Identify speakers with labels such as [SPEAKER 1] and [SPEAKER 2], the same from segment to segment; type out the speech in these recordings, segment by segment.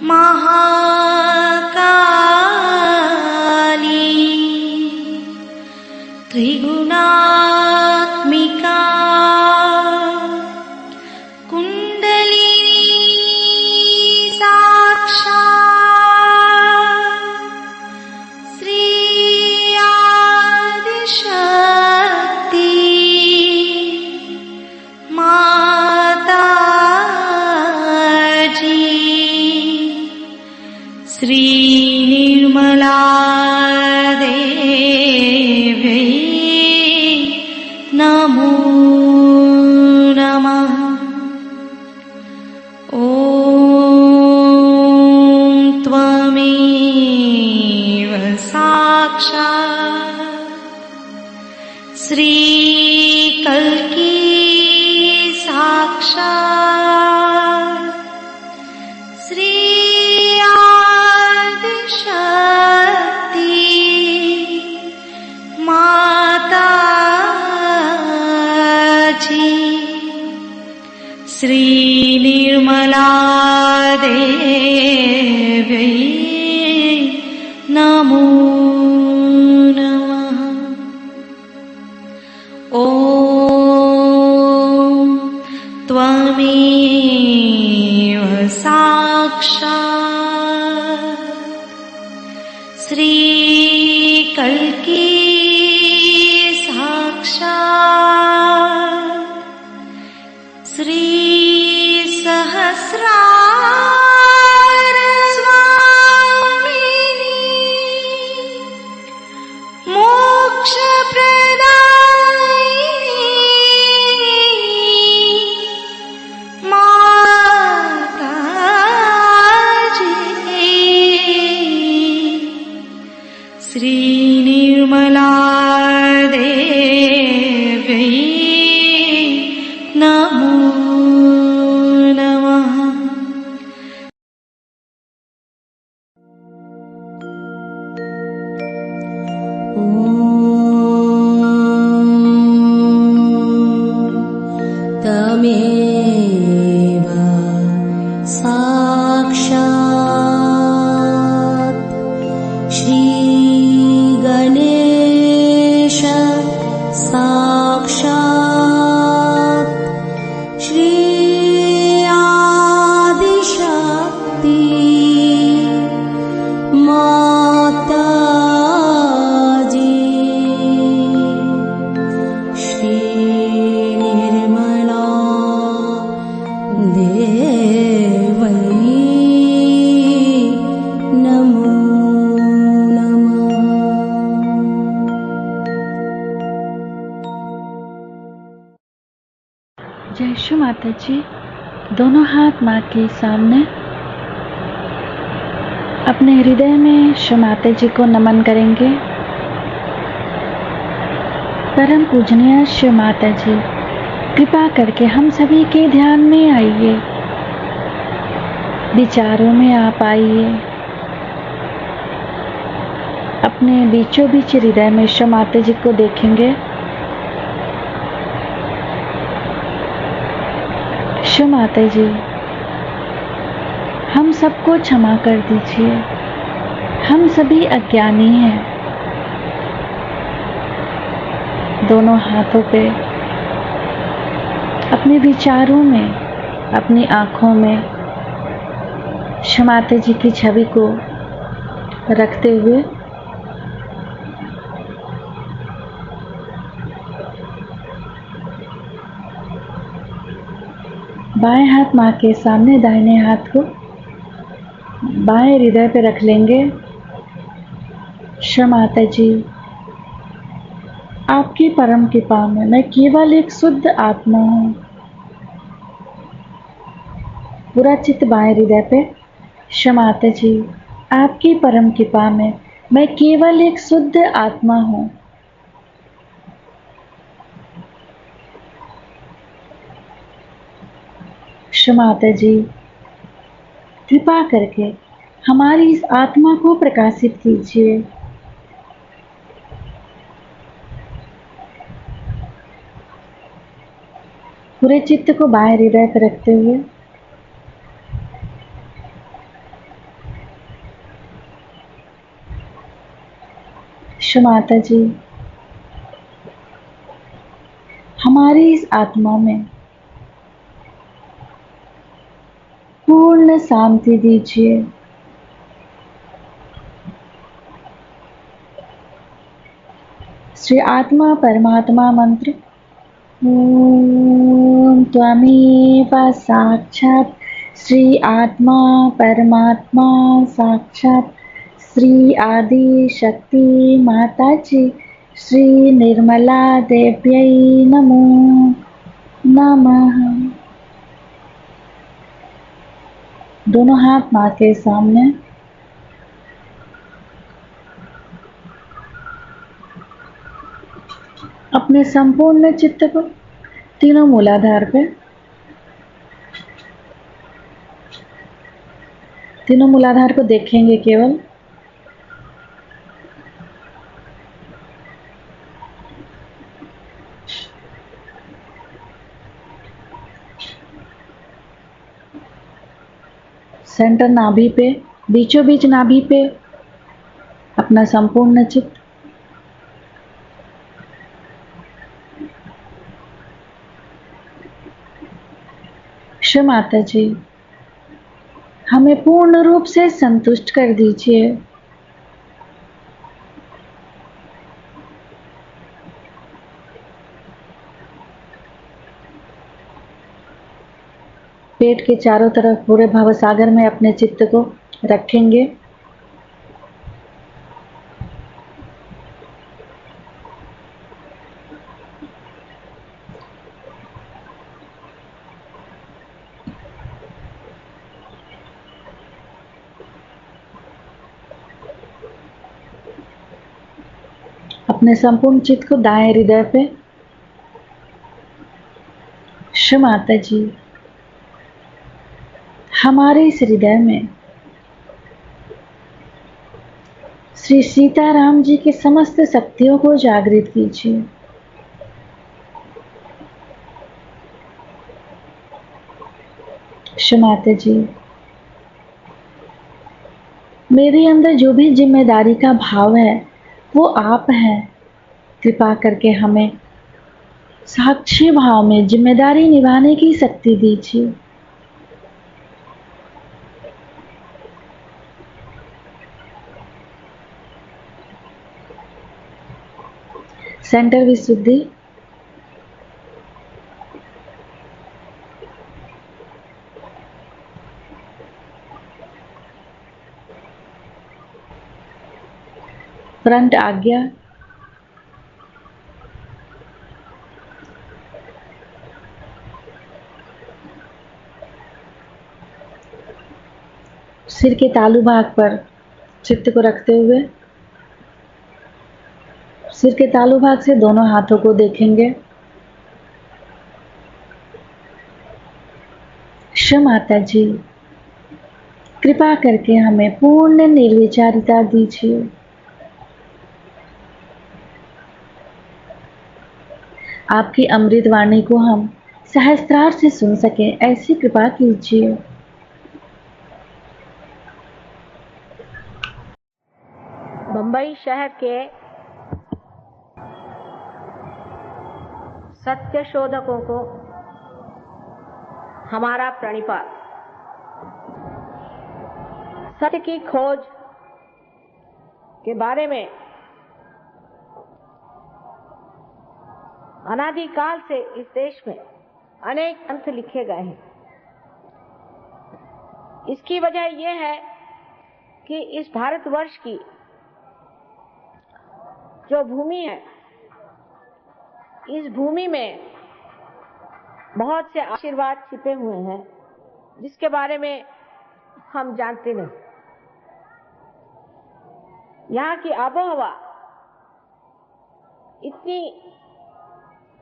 [SPEAKER 1] महाकाली त्रिगुणात्मिका कुंडलिनी साक्षात् श्री आदिशक्ति माताजी श्री निर्मला देवी नमो नमः। ॐ त्वमेव साक्षात् श्री कल्की साक्षात् श्री आदिशक्ति माताजी श्री निर्मला देवी नमो नमः। ॐ त्वमेव साक्षात् श्री कल्की साक्षात् श्री सहस्रार स्वामिनी मोक्ष प्रदायिनी माताजी श्री निर्मला देवी नमो नमः।
[SPEAKER 2] तमेव साक्षात् श्री गणेश साक्षात् श्री आदिशक्ति माताजी श्री निर्मला देवी नमो नमः।
[SPEAKER 3] जय श्री माता जी। दोनों हाथ माँ के सामने अपने हृदय में श्री माता जी को नमन करेंगे। परम पूजनीय श्री माता जी, कृपा करके हम सभी के ध्यान में आइए, विचारों में आप आइए, अपने बीचों बीच हृदय में श्री माता जी को देखेंगे। श्री माता जी, हम सबको क्षमा कर दीजिए, हम सभी अज्ञानी हैं। दोनों हाथों पे अपने विचारों में, अपनी आँखों में श्री माता जी की छवि को रखते हुए बाएं हाथ माँ के सामने, दाहिने हाथ को बाएं हृदय पे रख लेंगे। श्री माता जी, आपकी परम कृपा में मैं केवल एक शुद्ध आत्मा हूँ। पूरा चित्त बाएं हृदय पे। श्री माता जी, आपकी परम कृपा में मैं केवल एक शुद्ध आत्मा हूँ। श्री माता जी, कृपा करके हमारी इस आत्मा को प्रकाशित कीजिए। पूरे चित्त को बाएं हृदय पर रखते हुए क्षमाता जी, हमारी इस आत्मा में पूर्ण शांति दीजिए। श्री आत्मा परमात्मा मंत्र ओम त्वमेव साक्षात् श्री आत्मा परमात्मा साक्षात् श्री आदि शक्ति माता जी श्री निर्मला देव्यै नमो नमः। दोनों हाथ मां के सामने। अपने संपूर्ण चित्त को तीनों मूलाधार पे, तीनों मूलाधार को देखेंगे केवल। सेंटर नाभि पे, बीचों बीच नाभि पे अपना संपूर्ण चित्त। माता जी, हमें पूर्ण रूप से संतुष्ट कर दीजिए। पेट के चारों तरफ पूरे भवसागर में अपने चित्त को रखेंगे। अपने संपूर्ण चित्त को दाएं हृदय पे। माता जी, हमारे इस हृदय में श्री सीताराम जी की समस्त शक्तियों को जागृत कीजिए। माता जी, मेरे अंदर जो भी जिम्मेदारी का भाव है वो आप हैं। कृपा करके हमें साक्षी भाव में जिम्मेदारी निभाने की शक्ति दीजिए। सेंटर विशुद्धि। फ्रंट आज्ञा। सिर के तालू भाग पर चित्त को रखते हुए सिर के तालू भाग से दोनों हाथों को देखेंगे। माता जी, कृपा करके हमें पूर्ण निर्विचारिता दीजिए। आपकी अमृत वाणी को हम सहस्त्रार से सुन सके ऐसी कृपा कीजिए।
[SPEAKER 4] बंबई शहर के सत्य शोधकों को हमारा प्रणिपात। सत्य की खोज के बारे में अनादिकाल से इस देश में अनेक ग्रंथ लिखे गए हैं। इसकी वजह यह है कि इस भारतवर्ष की जो भूमि है, इस भूमि में बहुत से आशीर्वाद छिपे हुए हैं जिसके बारे में हम जानते नहीं। यहाँ की आबोहवा इतनी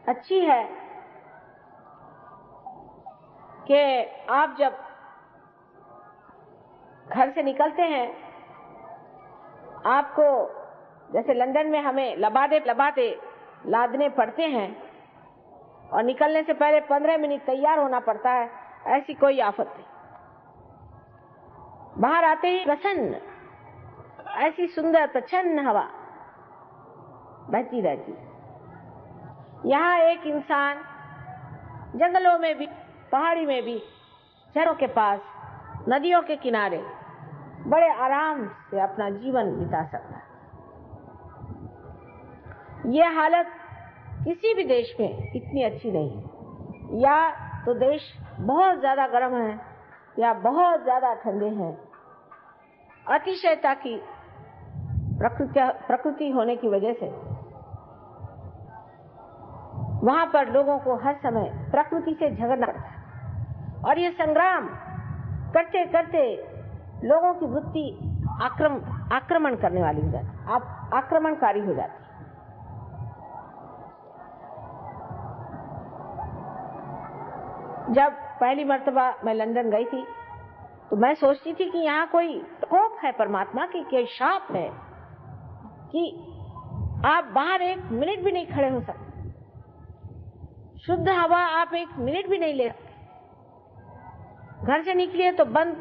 [SPEAKER 4] अच्छी है कि आप जब घर से निकलते हैं, आपको जैसे लंदन में हमें लबादे लादने पड़ते हैं और निकलने से पहले 15 मिनट तैयार होना पड़ता है, ऐसी कोई आफत नहीं। बाहर आते ही प्रसन्न, ऐसी सुंदर प्रच्छन्न हवा बहती रहती है। यहाँ एक इंसान जंगलों में भी, पहाड़ी में भी, शहरों के पास, नदियों के किनारे बड़े आराम से अपना जीवन बिता सकता है। ये हालत किसी भी देश में इतनी अच्छी नहीं है। या तो देश बहुत ज्यादा गर्म है या बहुत ज्यादा ठंडे हैं। अतिशयता की प्रकृति होने की वजह से वहां पर लोगों को हर समय प्रकृति से झगड़ना पड़ता है और ये संग्राम करते करते लोगों की वृत्ति आक्रमण करने वाली हो जाती, आक्रमणकारी हो जाती। जब पहली मर्तबा मैं लंदन गई थी तो मैं सोचती थी कि यहाँ कोई कोप है परमात्मा की, कोई शाप है कि आप बाहर एक मिनट भी नहीं खड़े हो सकते, शुद्ध हवा आप एक मिनट भी नहीं ले सकते, घर से निकलिए तो बंद,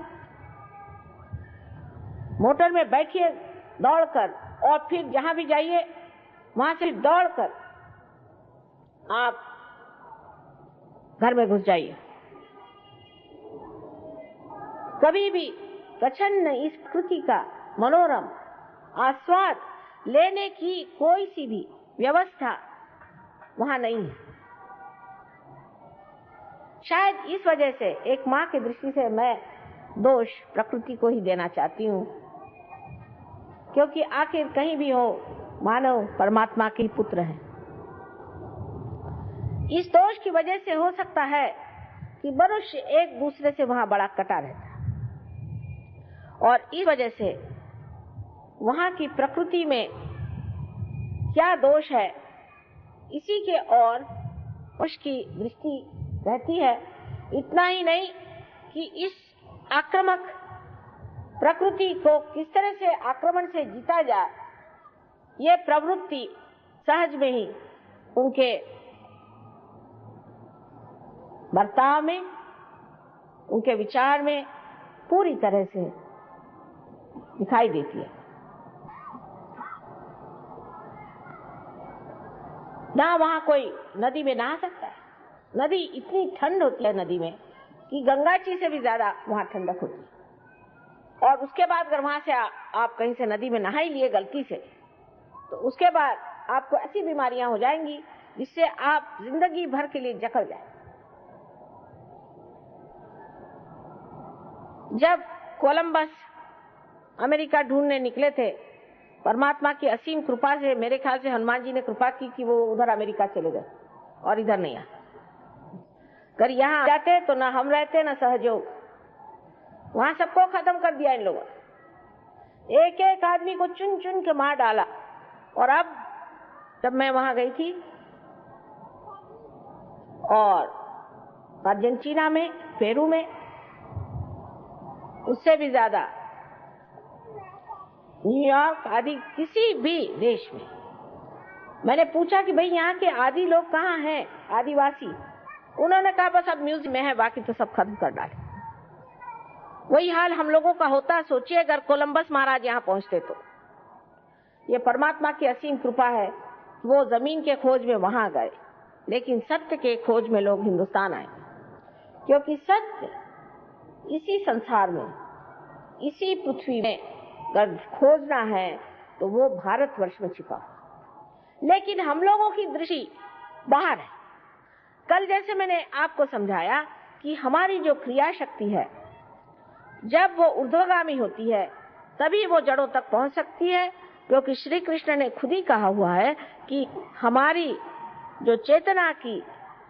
[SPEAKER 4] मोटर में बैठिए दौड़कर और फिर जहां भी जाइए वहां से दौड़कर आप घर में घुस जाइए। कभी भी प्रचंड इस प्रकृति का मनोरम आस्वाद लेने की कोई सी भी व्यवस्था वहां नहीं है। शायद इस वजह से एक माँ की दृष्टि से मैं दोष प्रकृति को ही देना चाहती हूँ, क्योंकि आखिर कहीं भी हो मानव परमात्मा के पुत्र है। इस दोष की वजह से हो सकता है कि मनुष्य एक दूसरे से वहां बड़ा कटा रहता है और इस वजह से वहां की प्रकृति में क्या दोष है इसी के और उसकी दृष्टि रहती है। इतना ही नहीं कि इस आक्रामक प्रकृति को किस तरह से आक्रमण से जीता जाए, ये प्रवृत्ति सहज में ही उनके बर्ताव में, उनके विचार में पूरी तरह से दिखाई देती है। ना वहां कोई नदी में नहा सकता है, नदी इतनी ठंड होती है नदी में कि गंगा जी से भी ज्यादा वहां ठंडक होती है। और उसके बाद अगर वहां से आप कहीं से नदी में नहा ही लिए गलती से, तो उसके बाद आपको ऐसी बीमारियां हो जाएंगी जिससे आप जिंदगी भर के लिए जकड़ जाए। जब कोलंबस अमेरिका ढूंढने निकले थे, परमात्मा की असीम कृपा से मेरे ख्याल से हनुमान जी ने कृपा की कि वो उधर अमेरिका चले गए और इधर नहीं आए। अगर यहाँ जाते तो ना हम रहते ना सहयोग, वहां सबको खत्म कर दिया इन लोगों ने, एक एक आदमी को चुन चुन के मार डाला। और अब जब मैं वहां गई थी और अर्जेंटीना में, पेरू में, उससे भी ज्यादा न्यूयॉर्क आदि किसी भी देश में मैंने पूछा कि भाई यहाँ के आदि लोग कहाँ हैं, आदिवासी। उन्होंने कहा बस अब म्यूजियम में है, बाकी तो सब खत्म कर डाले। वही हाल हम लोगों का होता। सोचिए अगर कोलंबस महाराज यहाँ पहुंचते तो। ये परमात्मा की असीम कृपा है, वो जमीन के खोज में वहां गए, लेकिन सत्य के खोज में लोग हिंदुस्तान आए, क्योंकि सत्य इसी संसार में, इसी पृथ्वी में अगर खोजना है तो वो भारतवर्ष में छिपा। लेकिन हम लोगों की दृष्टि बाहर है। कल जैसे मैंने आपको समझाया कि हमारी जो क्रिया शक्ति है, जब वो ऊर्ध्वगामी होती है तभी वो जड़ों तक पहुंच सकती है, क्योंकि श्री कृष्ण ने खुद ही कहा हुआ है कि हमारी जो चेतना की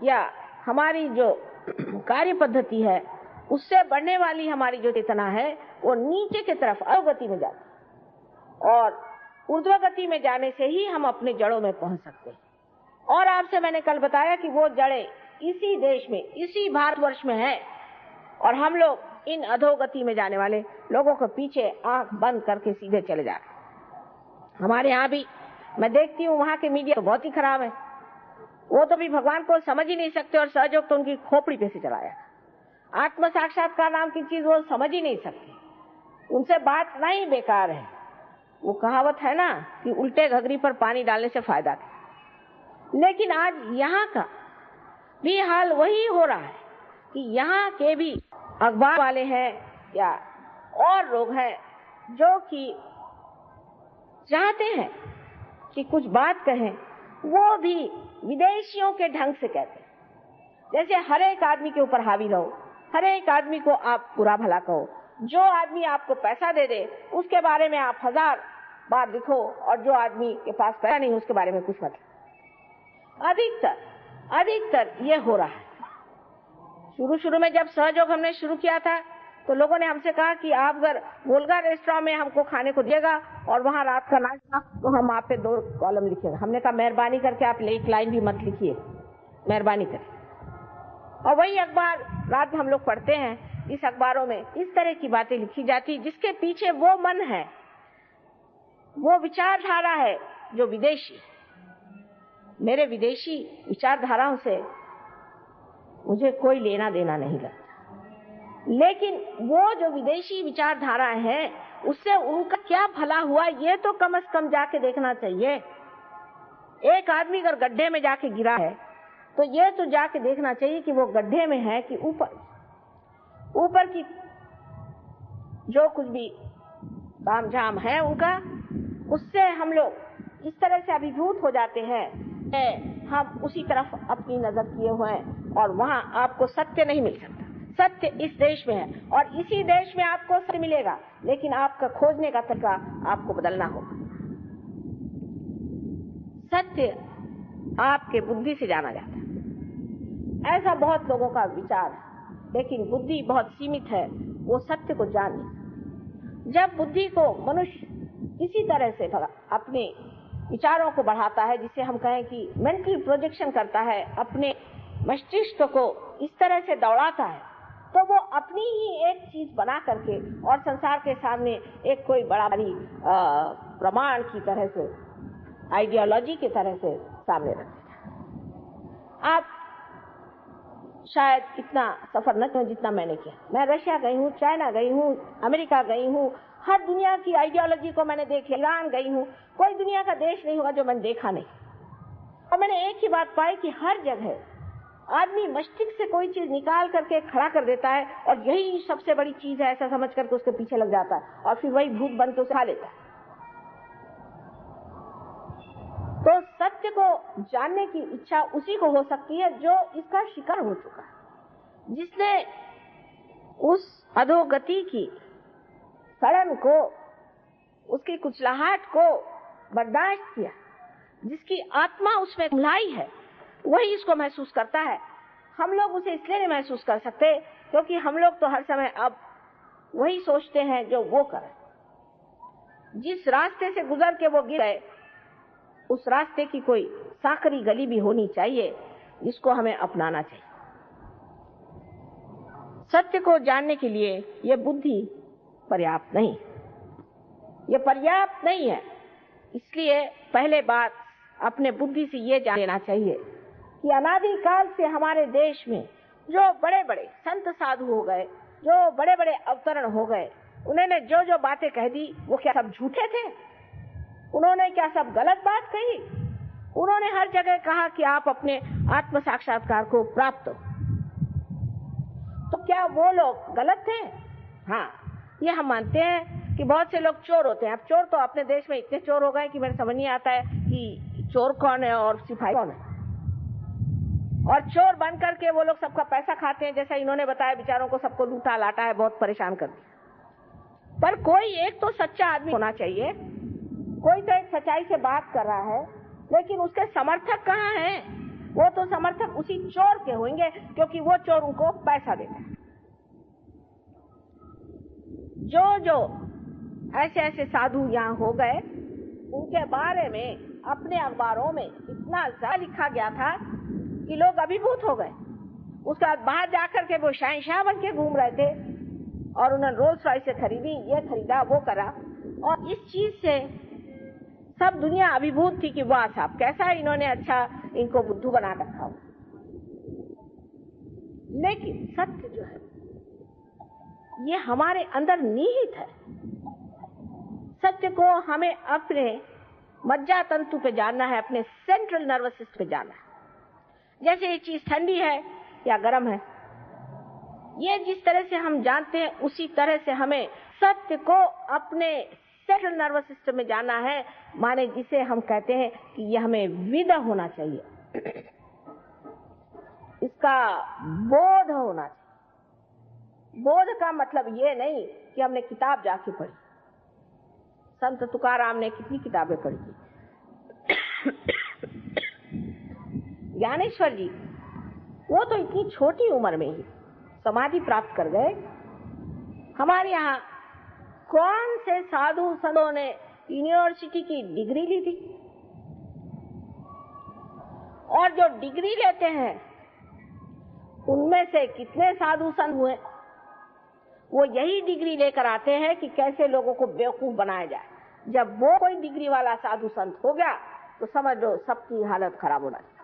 [SPEAKER 4] या हमारी जो कार्य पद्धति है, उससे बढ़ने वाली हमारी जो चेतना है वो नीचे की तरफ अधोगति में जाती है और ऊर्ध्वगति में जाने से ही हम अपने जड़ों में पहुंच सकते हैं। और आपसे मैंने कल बताया कि वो जड़ें इसी देश में, इसी भारतवर्ष में है, और हम लोग इन अधोगति में जाने वाले लोगों के पीछे आंख बंद करके सीधे चले जा रहे। हमारे यहाँ भी मैं देखती हूँ वहां के मीडिया तो बहुत ही खराब है। वो तो भी भगवान को समझ ही नहीं सकते और सहयोग तो उनकी खोपड़ी पे से चलाया। आत्म साक्षात्कार नाम की चीज वो समझ ही नहीं सकती, उनसे बात नहीं बेकार है। वो कहावत है ना कि उल्टे घघरी पर पानी डालने से फायदा नहीं। लेकिन आज यहाँ का भी हाल वही हो रहा है कि यहाँ के भी अखबार वाले हैं या और लोग हैं जो कि चाहते हैं कि कुछ बात कहें, वो भी विदेशियों के ढंग से कहते हैं। जैसे हर एक आदमी के ऊपर हावी रहो, हर एक आदमी को आप बुरा भला कहो, जो आदमी आपको पैसा दे दे उसके बारे में आप 1000 बार लिखो, और जो आदमी के पास पैसा नहीं उसके बारे में कुछ मत। अधिकतर ये हो रहा है। शुरू में जब सहयोग हमने शुरू किया था तो लोगों ने हमसे कहा कि आप अगर वोल्गा रेस्टोरेंट में हमको खाने को दिएगा और वहां रात का नाश्ता, तो हम आप पे 2 कॉलम लिखेगा। हमने कहा मेहरबानी करके आप एक लाइन भी मत लिखिए, मेहरबानी करके। और वही अखबार रात में हम लोग पढ़ते हैं, इस अखबारों में इस तरह की बातें लिखी जाती जिसके पीछे वो मन है, वो विचारधारा है जो विदेशी। मेरे विदेशी विचारधाराओं से मुझे कोई लेना देना नहीं लगता, लेकिन वो जो विदेशी विचारधारा है उससे उनका क्या भला हुआ ये तो कम से कम जाके देखना चाहिए। एक आदमी अगर गड्ढे में जाके गिरा है तो ये तो जाके देखना चाहिए कि वो गड्ढे में है कि ऊपर की जो कुछ भी तामझाम है उनका, उससे हम लोग इस तरह से अभिभूत हो जाते हैं, हम उसी तरफ अपनी नजर किए हुए हैं और वहां आपको सत्य नहीं मिल सकता। सत्य इस देश में है और इसी देश में आपको सत्य मिलेगा, लेकिन आपका खोजने का तरीका आपको बदलना होगा। सत्य आपके बुद्धि से जाना जाता है, ऐसा बहुत लोगों का विचार है, लेकिन बुद्धि बहुत सीमित है, वो सत्य को जान नहीं। जब बुद्धि को मनुष्य इसी तरह से अपने विचारों को बढ़ाता है, जिसे हम कहें कि मेंटल प्रोजेक्शन करता है, अपने मस्तिष्क को इस तरह से दौड़ाता है, तो वो अपनी ही एक चीज बना करके और संसार के सामने एक कोई बड़ा प्रमाण की तरह से, आइडियोलॉजी की तरह से सामने रखते हैं। आप शायद इतना सफर न करें जितना मैंने किया। मैं रशिया गई हूँ, चाइना गई हूँ, अमेरिका गई हूँ, हर दुनिया की आइडियोलॉजी को मैंने देखी। ईरान गई हूँ, कोई दुनिया का देश नहीं होगा जो मैंने देखा नहीं। और मैंने एक ही बात पाई कि हर जगह आदमी मस्तिष्क से कोई चीज निकाल करके खड़ा कर देता है और यही सबसे बड़ी चीज है ऐसा समझ करके उसके पीछे लग जाता है और फिर वही भूत बन के उसे खा लेता है। तो सत्य को जानने की इच्छा उसी को हो सकती है जो इसका शिकार हो चुका है, जिसने उस अधोगति की सड़न को, उसकी कुचलाहट को बर्दाश्त किया, जिसकी आत्मा उसमें कुम्हलाई है, वही इसको महसूस करता है। हम लोग उसे इसलिए नहीं महसूस कर सकते क्योंकि हम लोग तो हर समय अब वही सोचते हैं जो वो करे। जिस रास्ते से गुजर के वो गिर गए, उस रास्ते की कोई साकरी गली भी होनी चाहिए जिसको हमें अपनाना चाहिए। सत्य को जानने के लिए ये बुद्धि पर्याप्त नहीं, ये पर्याप्त नहीं है। इसलिए पहले बात अपने बुद्धि से ये जान लेना चाहिए कि अनादिकाल से हमारे देश में जो बड़े बड़े संत साधु हो गए, जो बड़े बड़े अवतरण हो गए, उन्होंने जो जो बातें कह दी वो क्या सब झूठे थे? उन्होंने क्या सब गलत बात कही? उन्होंने हर जगह कहा कि आप अपने आत्म साक्षात्कार को प्राप्त हो। तो क्या वो लोग गलत थे? हाँ, ये हम मानते हैं कि बहुत से लोग चोर होते हैं। अब चोर तो अपने देश में इतने चोर हो गए कि मेरे समझ नहीं आता है कि चोर कौन है और सिपाही कौन है। और चोर बन करके वो लोग सबका पैसा खाते हैं, जैसा इन्होंने बताया, बेचारों को सबको लूटा लाटा है, बहुत परेशान कर दिया। पर कोई एक तो सच्चा आदमी होना चाहिए, कोई तो एक सच्चाई से बात कर रहा है, लेकिन उसके समर्थक कहाँ हैं? वो तो समर्थक उसी चोर के होंगे क्योंकि वो चोर उनको पैसा देता है। जो ऐसे ऐसे साधु यहाँ हो गए, उनके बारे में अपने अखबारों में इतना ज्यादा लिखा गया था कि लोग अभिभूत हो गए। उसके बाद बाहर जाकर के वो शहंशाह बन के घूम रहे थे और उन्होंने रोल्स रॉयस से खरीदी, ये खरीदा, वो करा, और इस चीज से सब दुनिया अभिभूत थी कि वाह साहब कैसा इन्होंने अच्छा इनको बुद्धू बना रखा। लेकिन सत्य जो है ये हमारे अंदर निहित है। सत्य को हमें अपने मज्जा तंतु पे जानना है, अपने सेंट्रल नर्वस सिस्टम पे जानना है। जैसे ये चीज ठंडी है या गर्म है, ये जिस तरह से हम जानते हैं उसी तरह से हमें सत्य को अपने सेंट्रल नर्वस सिस्टम में जाना है। माने जिसे हम कहते हैं कि यह हमें विद होना चाहिए, इसका बोध होना चाहिए। बोध का मतलब ये नहीं कि हमने किताब जाके पढ़ी। संत तुकाराम ने कितनी किताबें पढ़ी थी। ज्ञानेश्वर जी वो तो इतनी छोटी उम्र में ही समाधि प्राप्त कर गए। हमारे यहाँ कौन से साधु संतों ने यूनिवर्सिटी की डिग्री ली थी? और जो डिग्री लेते हैं उनमें से कितने साधु संत हुए? वो यही डिग्री लेकर आते हैं कि कैसे लोगों को बेवकूफ बनाया जाए। जब वो कोई डिग्री वाला साधु संत हो गया तो समझ लो सबकी हालत खराब होना चाहिए।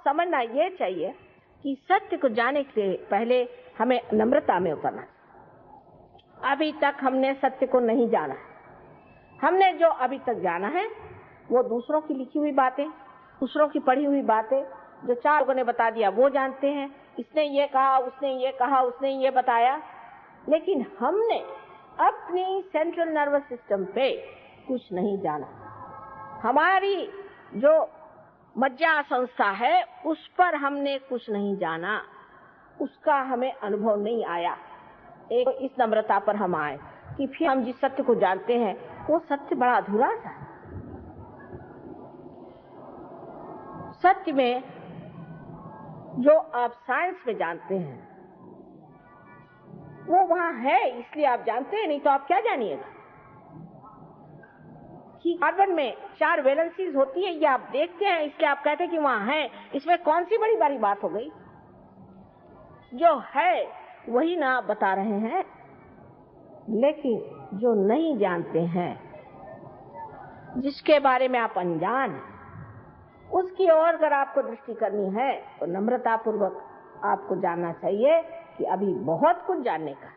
[SPEAKER 4] समझना ये चाहिए कि सत्य को जानने के पहले हमें नम्रता में उतरना चाहिए। अभी तक हमने सत्य को नहीं जाना। हमने जो अभी तक जाना है वो दूसरों की लिखी हुई बातें, दूसरों की पढ़ी हुई बातें, जो चार लोगों ने बता दिया वो जानते हैं। इसने ये कहा, उसने ये कहा, उसने ये बताया, लेकिन हमने अपनी सेंट्रल नर्वस सिस्टम पे कुछ नहीं जाना। हमारी जो मज्जा संस्था है उस पर हमने कुछ नहीं जाना, उसका हमें अनुभव नहीं आया। एक इस नम्रता पर हम आए कि फिर हम जिस सत्य को जानते हैं वो सत्य बड़ा अधूरा सा है। सत्य में जो आप साइंस में जानते हैं वो वहां है, इसलिए आप जानते हैं, नहीं तो आप क्या जानिएगा। कि कार्बन में 4 वैलेंसीज होती है, ये आप देखते हैं इसलिए आप कहते हैं कि वहां है। इसमें कौन सी बड़ी बड़ी बात हो गई? जो है वही ना आप बता रहे हैं। लेकिन जो नहीं जानते हैं, जिसके बारे में आप अनजान हैं, उसकी ओर अगर आपको दृष्टि करनी है तो नम्रता पूर्वक आपको जानना चाहिए कि अभी बहुत कुछ जानने का है।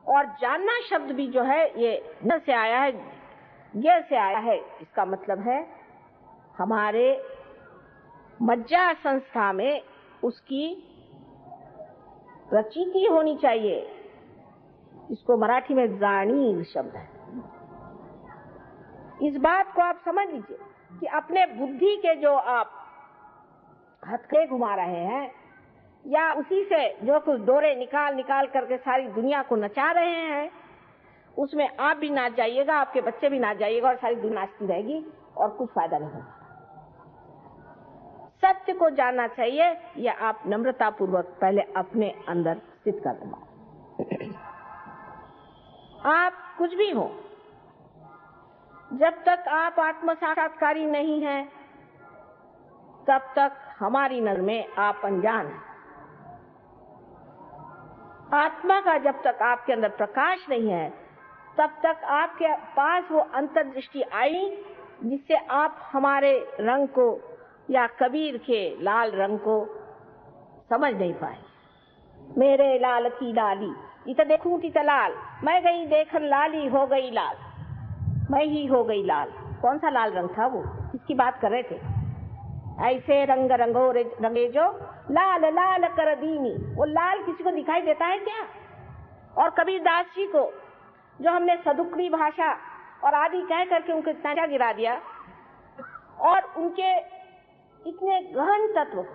[SPEAKER 4] और जानना शब्द भी जो है ये न से आया है, ये से आया है। इसका मतलब है हमारे मज्जा संस्था में उसकी प्रचिति होनी चाहिए। इसको मराठी में जाणीव शब्द है। इस बात को आप समझ लीजिए कि अपने बुद्धि के जो आप हथकड़े घुमा रहे हैं या उसी से जो कुछ डोरे निकाल निकाल करके सारी दुनिया को नचा रहे हैं, उसमें आप भी नाच जाइएगा, आपके बच्चे भी नाच जाइएगा और सारी दुनिया नाचती रहेगी और कुछ फायदा नहीं होगा। सत्य को जानना चाहिए, या आप नम्रता पूर्वक पहले अपने अंदर स्थित कर दें। आप कुछ भी हो, जब तक आप आत्म साक्षात्कारी नहीं हैं तब तक हमारी नजर में आप अनजान हैं। आत्मा का जब तक आपके अंदर प्रकाश नहीं है तब तक आपके पास वो अंतर्दृष्टि आई जिससे आप हमारे रंग को या कबीर के लाल रंग को समझ नहीं पाए। मेरे लाल की लाली इत देखूं इत लाल, मैं गई देखन लाली हो गई लाल, मैं ही हो गई लाल। कौन सा लाल रंग था वो, किसकी बात कर रहे थे? ऐसे रंग रंगो रंगे जो लाल लाल कर दीनी। वो लाल किसी को दिखाई देता है क्या? और कबीर दास जी को जो हमने सदुक्री भाषा और आदि कह करके उनको इतना गिरा दिया और उनके इतने गहन तत्व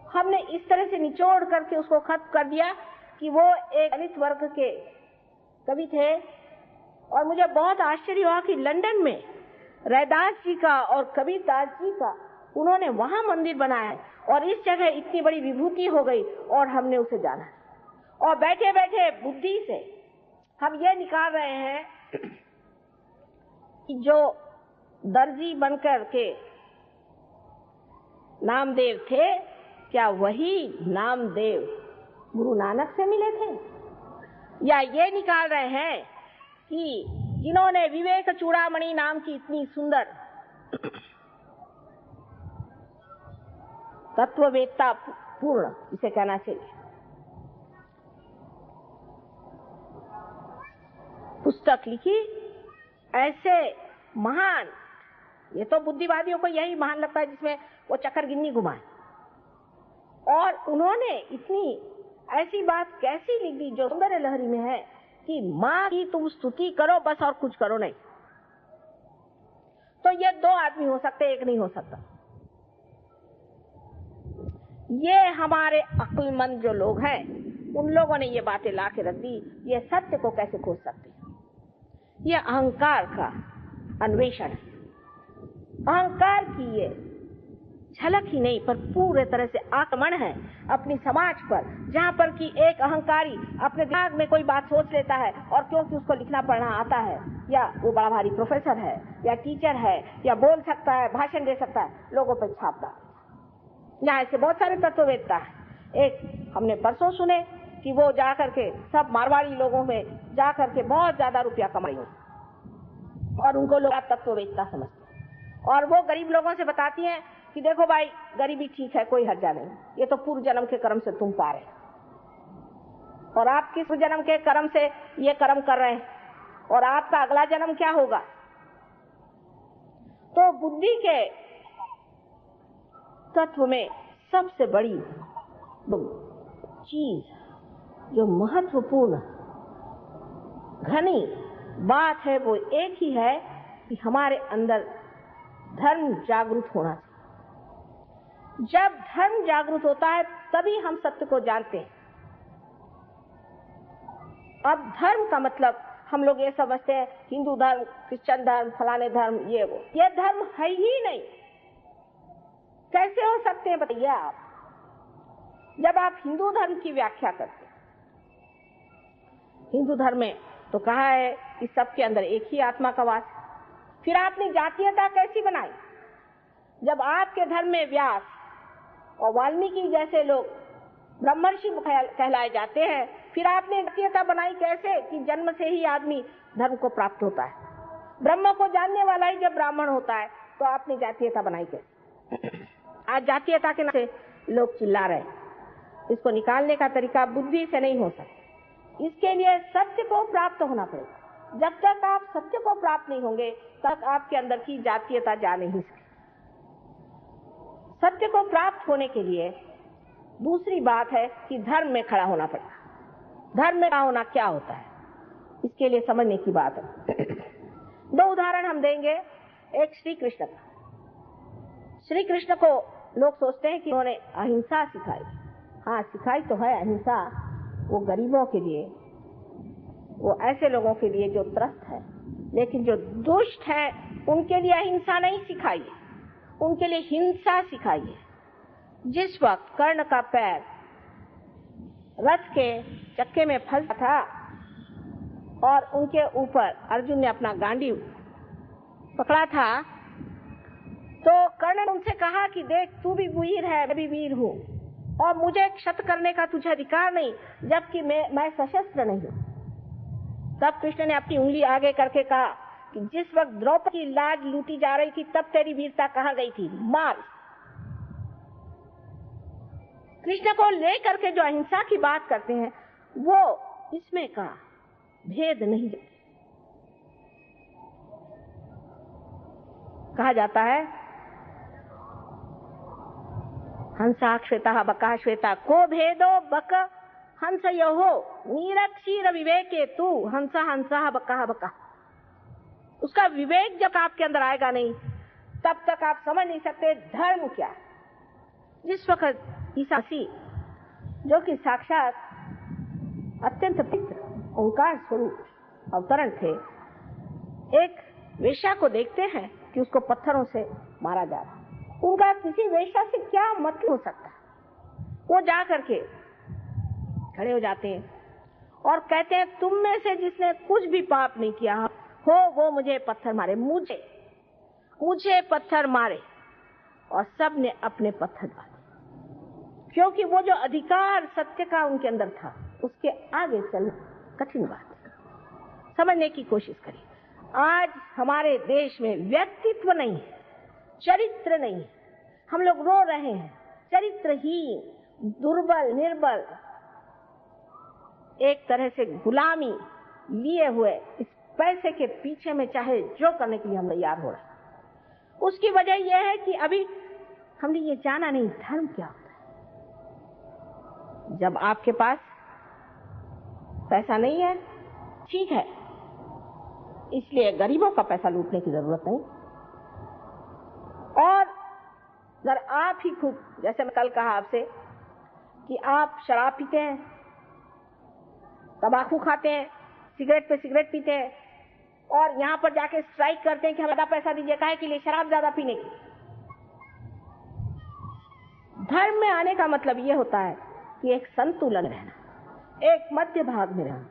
[SPEAKER 4] हमने इस तरह से निचोड़ करके उसको खत्म कर दिया कि वो एक दलित वर्ग के कवि थे। और मुझे बहुत आश्चर्य हुआ कि लंदन में रैदास जी का और कबीर दास जी का उन्होंने वहां मंदिर बनाया और इस जगह इतनी बड़ी विभूति हो गई और हमने उसे जाना। और बैठे बैठे बुद्धि से हम ये निकाल रहे हैं कि जो दर्जी बनकर के नामदेव थे, क्या वही नामदेव गुरु नानक से मिले थे? या ये निकाल रहे हैं कि जिन्होंने विवेक चूड़ामणि नाम की इतनी सुंदर तत्ववेत्ता पूर्ण, इसे कहना चाहिए, पुस्तक लिखी, ऐसे महान, ये तो बुद्धिवादियों को यही महान लगता है जिसमें वो चक्कर गिन्नी घुमाए, और उन्होंने इतनी ऐसी बात कैसी लिख दी जो सौंदर्य लहरी में है कि माँ की तुम स्तुति करो बस, और कुछ करो नहीं। तो ये 2 आदमी हो सकते, एक नहीं हो सकता। ये हमारे अक्लमंद जो लोग हैं, उन लोगों ने ये बातें ला के रख दी। ये सत्य को कैसे खोज सकते हैं? ये अहंकार का अन्वेषण है। अहंकार की ये झलक ही नहीं पर पूरे तरह से आक्रमण है अपनी समाज पर, जहाँ पर कि एक अहंकारी अपने दिमाग में कोई बात सोच लेता है, और क्योंकि उसको लिखना पढ़ना आता है, या वो बड़ा भारी प्रोफेसर है, या टीचर है, या बोल सकता है, भाषण दे सकता है, लोगों पर छापता। यहाँ ऐसे बहुत सारे तत्ववेत्ता है। एक हमने परसों सुने कि वो जा करके सब मारवाड़ी लोगों में जा करके बहुत ज्यादा रुपया कमाई, और उनको लोग तत्ववेत्ता समझते हैं, और वो गरीब लोगों से बताती हैं कि देखो भाई, गरीबी ठीक है, कोई हर्जा नहीं, ये तो पूर्व जन्म के कर्म से तुम पा रहे, और आप किस जन्म के कर्म से ये कर्म कर रहे हैं, और आपका अगला जन्म क्या होगा। तो बुद्धि के तत्व में सबसे बड़ी चीज जो महत्वपूर्ण घनी बात है वो एक ही है कि हमारे अंदर धर्म जागृत होना चाहिए। जब धर्म जागृत होता है तभी हम सत्य को जानते हैं। अब धर्म का मतलब हम लोग ये समझते हैं हिंदू धर्म, क्रिश्चियन धर्म, फलाने धर्म, ये वो, ये धर्म है ही नहीं। कैसे हो सकते हैं बताइए आप? जब आप हिंदू धर्म की व्याख्या करते हैं, हिंदू धर्म में तो कहा है कि सबके अंदर एक ही आत्मा का वास। फिर आपने जातीयता कैसी बनाई? जब आपके धर्म में व्यास और वाल्मीकि जैसे लोग ब्रह्मर्षि कहलाए जाते हैं, फिर आपने जातीयता बनाई कैसे कि जन्म से ही आदमी धर्म को प्राप्त होता है। ब्रह्म को जानने वाला ही जब ब्राह्मण होता है तो आपने जातीयता बनाई कैसे? आज जातीयता के नाम से लोग चिल्ला रहे हैं। इसको निकालने का तरीका बुद्धि से नहीं हो सकता। इसके लिए सत्य को प्राप्त होना पड़ेगा। जब तक आप सत्य को प्राप्त नहीं होंगे तब आपके अंदर की जातीयता जा नहीं सकती। सत्य को प्राप्त होने के लिए दूसरी बात है कि धर्म में खड़ा होना पड़ेगा। धर्म में खड़ा होना क्या होता है, इसके लिए समझने की बात है। 2 उदाहरण हम देंगे। एक श्री कृष्ण का। श्री कृष्ण को लोग सोचते हैं कि उन्होंने अहिंसा सिखाई। हाँ, सिखाई तो है अहिंसा, वो गरीबों के लिए, वो ऐसे लोगों के लिए जो त्रस्त है, लेकिन जो दुष्ट है उनके लिए अहिंसा नहीं सिखाई है, उनके लिए हिंसा सिखाई है। जिस वक्त कर्ण का पैर रथ के चक्के में फंसा था और उनके ऊपर अर्जुन ने अपना गांडी पकड़ा था, तो कर्ण ने उनसे कहा कि देख, तू भी वीर है, मैं भी वीर हूँ, और मुझे क्षत करने का तुझे अधिकार नहीं, जबकि मैं सशस्त्र नहीं हूँ। तब कृष्ण ने अपनी उंगली आगे करके कहा कि जिस वक्त द्रौपदी की लाज लूटी जा रही थी तब तेरी वीरता कहाँ गई थी, मार। कृष्ण को लेकर के जो अहिंसा की बात करते हैं वो इसमें का भेद नहीं कहा जाता है। हंसा श्वेता बका श्वेता को भेदो बक हंस यो नीरक्षीर विवेके तू हंसा हंसा बका बका। उसका विवेक जब आपके अंदर आएगा नहीं तब तक आप समझ नहीं सकते धर्म क्या है। जिस वक्त ईसा मसीह जो कि साक्षात अत्यंत पवित्र ओंकार स्वरूप अवतरण थे, एक वेश्या को देखते हैं कि उसको पत्थरों से मारा जा रहा। उनका किसी वेश्या से क्या मतलब हो सकता है? वो जा करके खड़े हो जाते हैं और कहते हैं तुम में से जिसने कुछ भी पाप नहीं किया हो वो मुझे पत्थर मारे। मुझे पत्थर मारे। और सब ने अपने पत्थर डाले, क्योंकि वो जो अधिकार सत्य का उनके अंदर था उसके आगे चलना कठिन बात है। समझने की कोशिश करिए। आज हमारे देश में व्यक्तित्व नहीं है, चरित्र नहीं है। हम लोग रो रहे हैं, चरित्रहीन, दुर्बल, निर्बल, एक तरह से गुलामी लिए हुए इस पैसे के पीछे में चाहे जो करने के लिए हम तैयार हो रहे हैं। उसकी वजह यह है कि अभी हमने ये जाना नहीं धर्म क्या होता है। जब आपके पास पैसा नहीं है, ठीक है, इसलिए गरीबों का पैसा लूटने की जरूरत नहीं। और अगर आप ही खुद, जैसे मैं कल कहा आपसे कि आप शराब पीते हैं, तंबाकू खाते हैं, सिगरेट पे सिगरेट पीते हैं और यहां पर जाके स्ट्राइक करते हैं कि हमें ज्यादा पैसा दीजिए, काहे के लिए? शराब ज्यादा पीने की। धर्म में आने का मतलब यह होता है कि एक संतुलन रहना, एक मध्य भाग में रहना,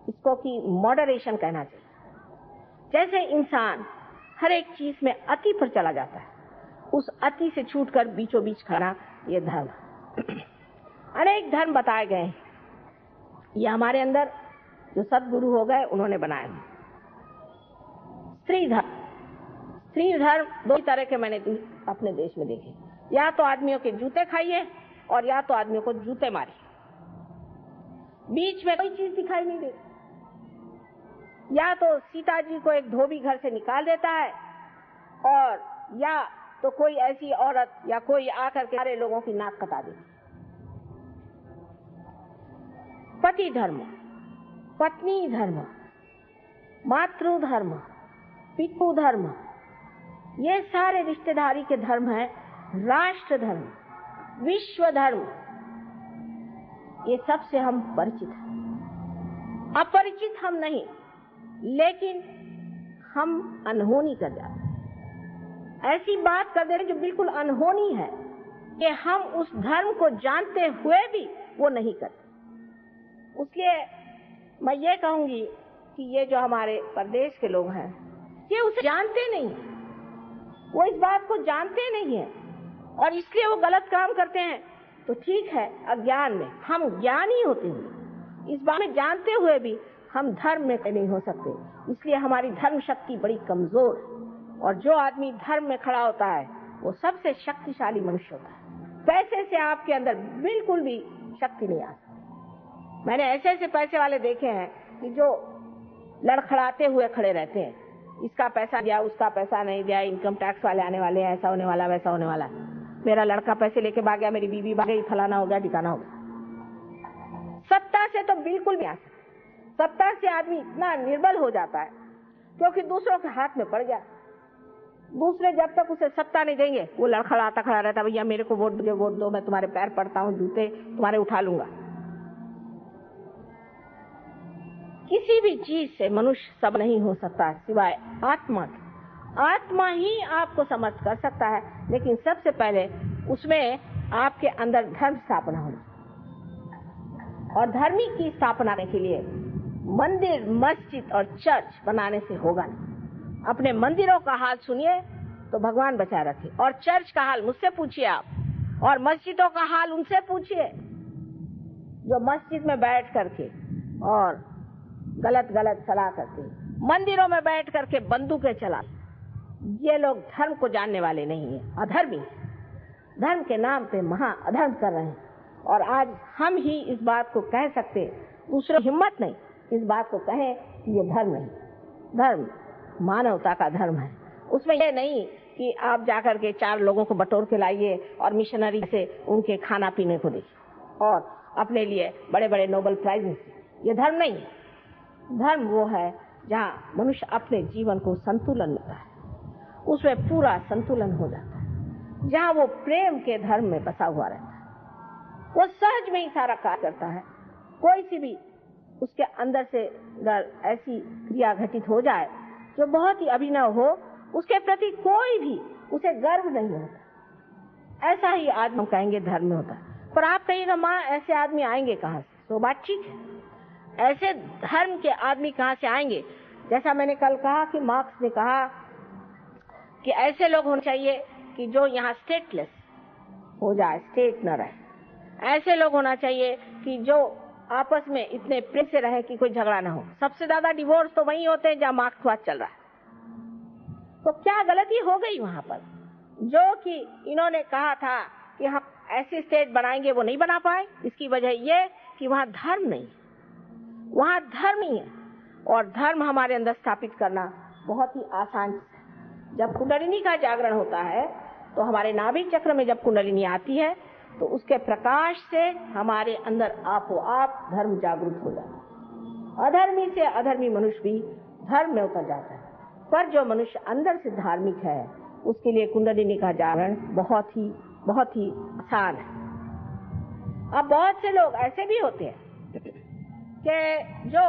[SPEAKER 4] इसको कि मॉडरेशन कहना चाहिए। जैसे इंसान हर एक चीज में अति पर चला जाता है, उस अति से छूटकर बीचों बीच खड़ा, ये धर्म। अनेक धर्म बताए गए हैं, ये हमारे अंदर जो सदगुरु हो गए उन्होंने बनाए। स्त्री धर्म दो तरह के मैंने अपने देश में देखे, या तो आदमियों के जूते खाइए और या तो आदमियों को जूते मारिए, बीच में कोई चीज दिखाई नहीं देती। या तो सीता जी को एक धोबी घर से निकाल देता है और या तो कोई ऐसी औरत या कोई आकर के सारे लोगों की नाक कटा देती। पति धर्म, पत्नी धर्म, मातृ धर्म, पितृ धर्म, ये सारे रिश्तेदारी के धर्म हैं। राष्ट्र धर्म, विश्व धर्म, ये सबसे हम परिचित हैं। अपरिचित हम नहीं, लेकिन हम अनहोनी कर जाते हैं, ऐसी बात कर दे रहे जो बिल्कुल अनहोनी है कि हम उस धर्म को जानते हुए भी वो नहीं करते। इसलिए मैं ये कहूंगी कि ये जो हमारे प्रदेश के लोग हैं, ये उसे जानते नहीं, वो इस बात को जानते नहीं है और इसलिए वो गलत काम करते हैं। तो ठीक है, अज्ञान में हम ज्ञानी होते हैं, इस बारे में जानते हुए भी हम धर्म में नहीं हो सकते, इसलिए हमारी धर्म शक्ति बड़ी कमजोर है। और जो आदमी धर्म में खड़ा होता है वो सबसे शक्तिशाली मनुष्य होता है। पैसे से आपके अंदर बिल्कुल भी शक्ति नहीं आ सकती। मैंने ऐसे ऐसे पैसे वाले देखे हैं कि जो लड़खड़ाते हुए खड़े रहते हैं, इसका पैसा दिया, उसका पैसा नहीं दिया, इनकम टैक्स वाले आने वाले हैं, ऐसा होने वाला, वैसा होने वाला, मेरा लड़का पैसे लेके भाग गया, मेरी बीवी भाग गई, फलाना हो गया, ठिकाना हो गया। सत्ता से तो बिल्कुल नहीं आ सकता। सत्ता से आदमी इतना निर्बल हो जाता है क्योंकि दूसरों के हाथ में पड़ गया। दूसरे जब तक उसे सत्ता नहीं देंगे वो लड़खड़ाता खड़ा रहता, भैया मेरे को वोट दो, मैं तुम्हारे पैर पड़ता हूँ, जूते तुम्हारे उठा लूंगा। किसी भी चीज से मनुष्य सब नहीं हो सकता सिवाय आत्मा के। आत्मा ही आपको समर्थ कर सकता है, लेकिन सबसे पहले उसमें आपके अंदर धर्म स्थापना होनी। और धर्मी की स्थापना करने के लिए मंदिर, मस्जिद और चर्च बनाने से होगा नहीं। अपने मंदिरों का हाल सुनिए तो भगवान बचा रखे, और चर्च का हाल मुझसे पूछिए आप, और मस्जिदों का हाल उनसे पूछिए जो मस्जिद में बैठ करके और गलत सलाह करते, मंदिरों में बैठ करके बंदूकें चला, ये लोग धर्म को जानने वाले नहीं है, अधर्मी, धर्म के नाम पे महा अधर्म कर रहे हैं। और आज हम ही इस बात को कह सकते, दूसरे हिम्मत नहीं इस बात को कहें कि ये धर्म नहीं। धर्म मानवता का धर्म है, उसमें यह नहीं कि आप जाकर के 4 लोगों को बटोर के लाइए और मिशनरी से उनके खाना पीने को दीजिए और अपने लिए बड़े बड़े नोबेल प्राइजेस, ये धर्म नहीं है। धर्म वो है जहाँ मनुष्य अपने जीवन को संतुलन मिलता है, उसमें पूरा संतुलन हो जाता है, जहाँ वो प्रेम के धर्म में बसा हुआ रहता है, वो सहज में ही सारा कार्य करता है। कोई सी भी उसके अंदर से अगर ऐसी क्रिया घटित हो जाए जो बहुत ही अभिनव हो, उसके प्रति कोई भी उसे गर्व नहीं होता, ऐसा ही आदमी हम कहेंगे धर्म में होता है। पर आप कहिएगा माँ ऐसे आदमी आएंगे कहाँ से, तो बात ठीक है, ऐसे धर्म के आदमी कहाँ से आएंगे? जैसा मैंने कल कहा कि मार्क्स ने कहा कि ऐसे लोग होने चाहिए कि जो यहाँ स्टेटलेस हो जाए, स्टेट न रहे। ऐसे लोग होना चाहिए कि जो आपस में इतने प्रेम से रहे कि कोई झगड़ा ना हो। सबसे ज्यादा डिवोर्स तो वहीं होते हैं जहाँ मार्क्सवाद चल रहा है। तो क्या गलती हो गई वहां पर? जो कि इन्होंने कहा था कि हम ऐसी स्टेट बनाएंगे, वो नहीं बना पाए। इसकी वजह ये कि वहां धर्म नहीं, वहां धर्म ही है। और धर्म हमारे अंदर स्थापित करना बहुत ही आसान है। जब कुंडलिनी का जागरण होता है तो हमारे नाभिक चक्र में जब कुंडलिनी आती है तो उसके प्रकाश से हमारे अंदर आपो आप धर्म जागृत हो जाता है। अधर्मी से अधर्मी मनुष्य भी धर्म में उतर जाता है, पर जो मनुष्य अंदर से धार्मिक है उसके लिए कुंडलिनी का जागरण बहुत ही आसान है। अब बहुत से लोग ऐसे भी होते हैं कि जो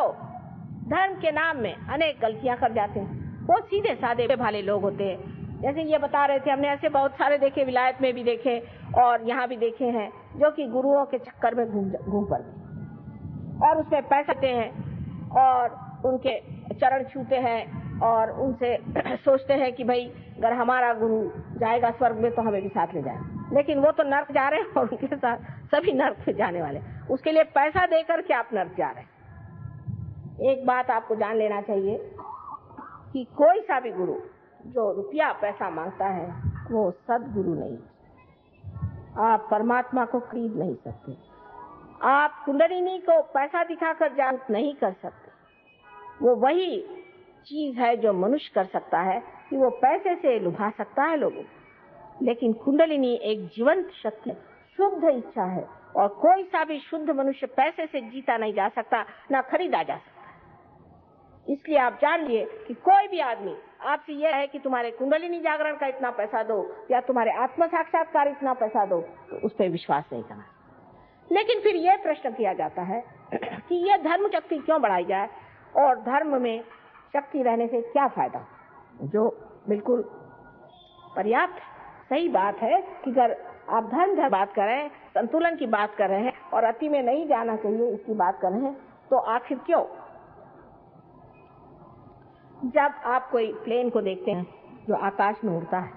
[SPEAKER 4] धर्म के नाम में अनेक गलतियां कर जाते हैं। वो सीधे साधे भाले लोग होते हैं। जैसे ये बता रहे थे, हमने ऐसे बहुत सारे देखे, विलायत में भी देखे और यहाँ भी देखे हैं, जो कि गुरुओं के चक्कर में घूम पड़ते और उसमें पैसे देते हैं और उनके चरण छूते हैं और उनसे सोचते हैं कि भाई अगर हमारा गुरु जाएगा स्वर्ग में तो हमें भी साथ ले जाए, लेकिन वो तो नर्क जा रहे हैं और उनके साथ सभी नर्क में जाने वाले। उसके लिए पैसा देकर के आप नर्क जा रहे हैं। एक बात आपको जान लेना चाहिए कि कोई सा भी गुरु जो रुपया पैसा मांगता है वो सदगुरु नहीं। आप परमात्मा को खरीद नहीं सकते, आप कुंडलिनी को पैसा दिखाकर जागृत नहीं कर सकते। वो वही चीज है जो मनुष्य कर सकता है कि वो पैसे से लुभा सकता है लोगों को, लेकिन कुंडलिनी एक जीवंत शक्ति, शुद्ध इच्छा है और कोई सा भी शुद्ध मनुष्य पैसे से जीता नहीं जा सकता, ना खरीदा जा सकता। इसलिए आप जान लिए कि कोई भी आदमी आपसे यह है कि तुम्हारे कुंडलिनी जागरण का इतना पैसा दो या तुम्हारे आत्म साक्षात्कार इतना पैसा दो, तो उस पर विश्वास नहीं करना। लेकिन फिर यह प्रश्न किया जाता है कि यह धर्म शक्ति क्यों बढ़ाई जाए और धर्म में शक्ति रहने से क्या फायदा, जो बिल्कुल पर्याप्त सही बात है कि अगर आप धर्म बात कर रहे हैं, संतुलन की बात कर रहे हैं और अति में नहीं जाना चाहिए इसकी बात कर रहे हैं, तो आखिर क्यों? जब आप कोई प्लेन को देखते हैं जो आकाश में उड़ता है,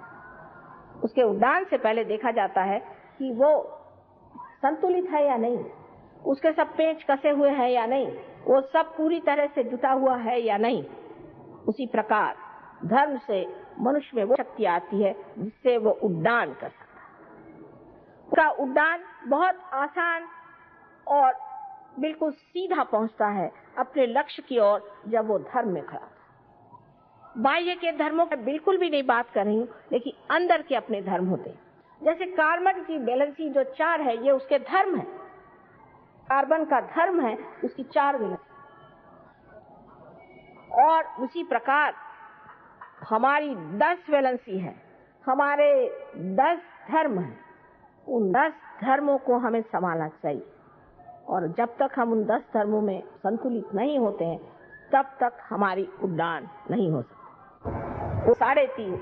[SPEAKER 4] उसके उड़ान से पहले देखा जाता है कि वो संतुलित है या नहीं, उसके सब पेंच कसे हुए हैं या नहीं, वो सब पूरी तरह से जुटा हुआ है या नहीं। उसी प्रकार धर्म से मनुष्य में वो शक्ति आती है जिससे वो उड्डान कर सकता है। उसका उड्डान बहुत आसान और बिल्कुल सीधा पहुंचता है अपने लक्ष्य की ओर जब वो धर्म में खड़ा। बाह्य के धर्मों की बिल्कुल भी नहीं बात कर रही हूँ, लेकिन अंदर के अपने धर्म होते हैं। जैसे कार्बन की वैलेंसी जो 4 है, ये उसके धर्म है। कार्बन का धर्म है उसकी 4 वैलेंसी। और उसी प्रकार हमारी 10 वैलेंसी है, हमारे 10 धर्म हैं। उन 10 धर्मों को हमें संभालना चाहिए और जब तक हम उन 10 धर्मों में संतुलित नहीं होते हैं तब तक हमारी उड्डान नहीं हो सकती। वो 3.5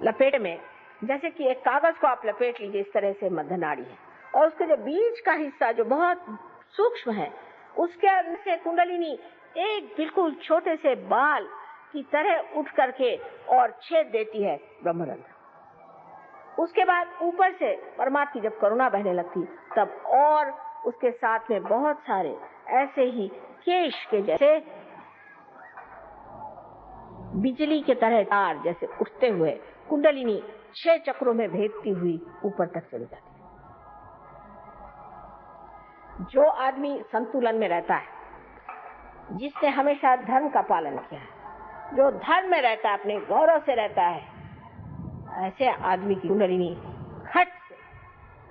[SPEAKER 4] लपेट में, जैसे कि एक कागज को आप लपेट लीजिए, इस तरह से मध्य नाड़ी है और उसके जो बीच का हिस्सा जो बहुत सूक्ष्म है, उसके अंदर से कुंडलिनी एक बिल्कुल छोटे से बाल की तरह उठ करके और छेद देती है ब्रह्मरंध्र। उसके बाद ऊपर से परमात्मा की जब करुणा बहने लगती तब और उसके साथ में बहुत सारे ऐसे ही केश के जैसे बिजली के तरह तार जैसे उठते हुए कुंडलिनी 6 चक्रों में भेदती हुई ऊपर तक चली जाती है। जो आदमी संतुलन में रहता है, जिसने हमेशा धर्म का पालन किया है, जो धर्म में रहता है, अपने गौरव से रहता है, ऐसे आदमी की कुंडलिनी खट से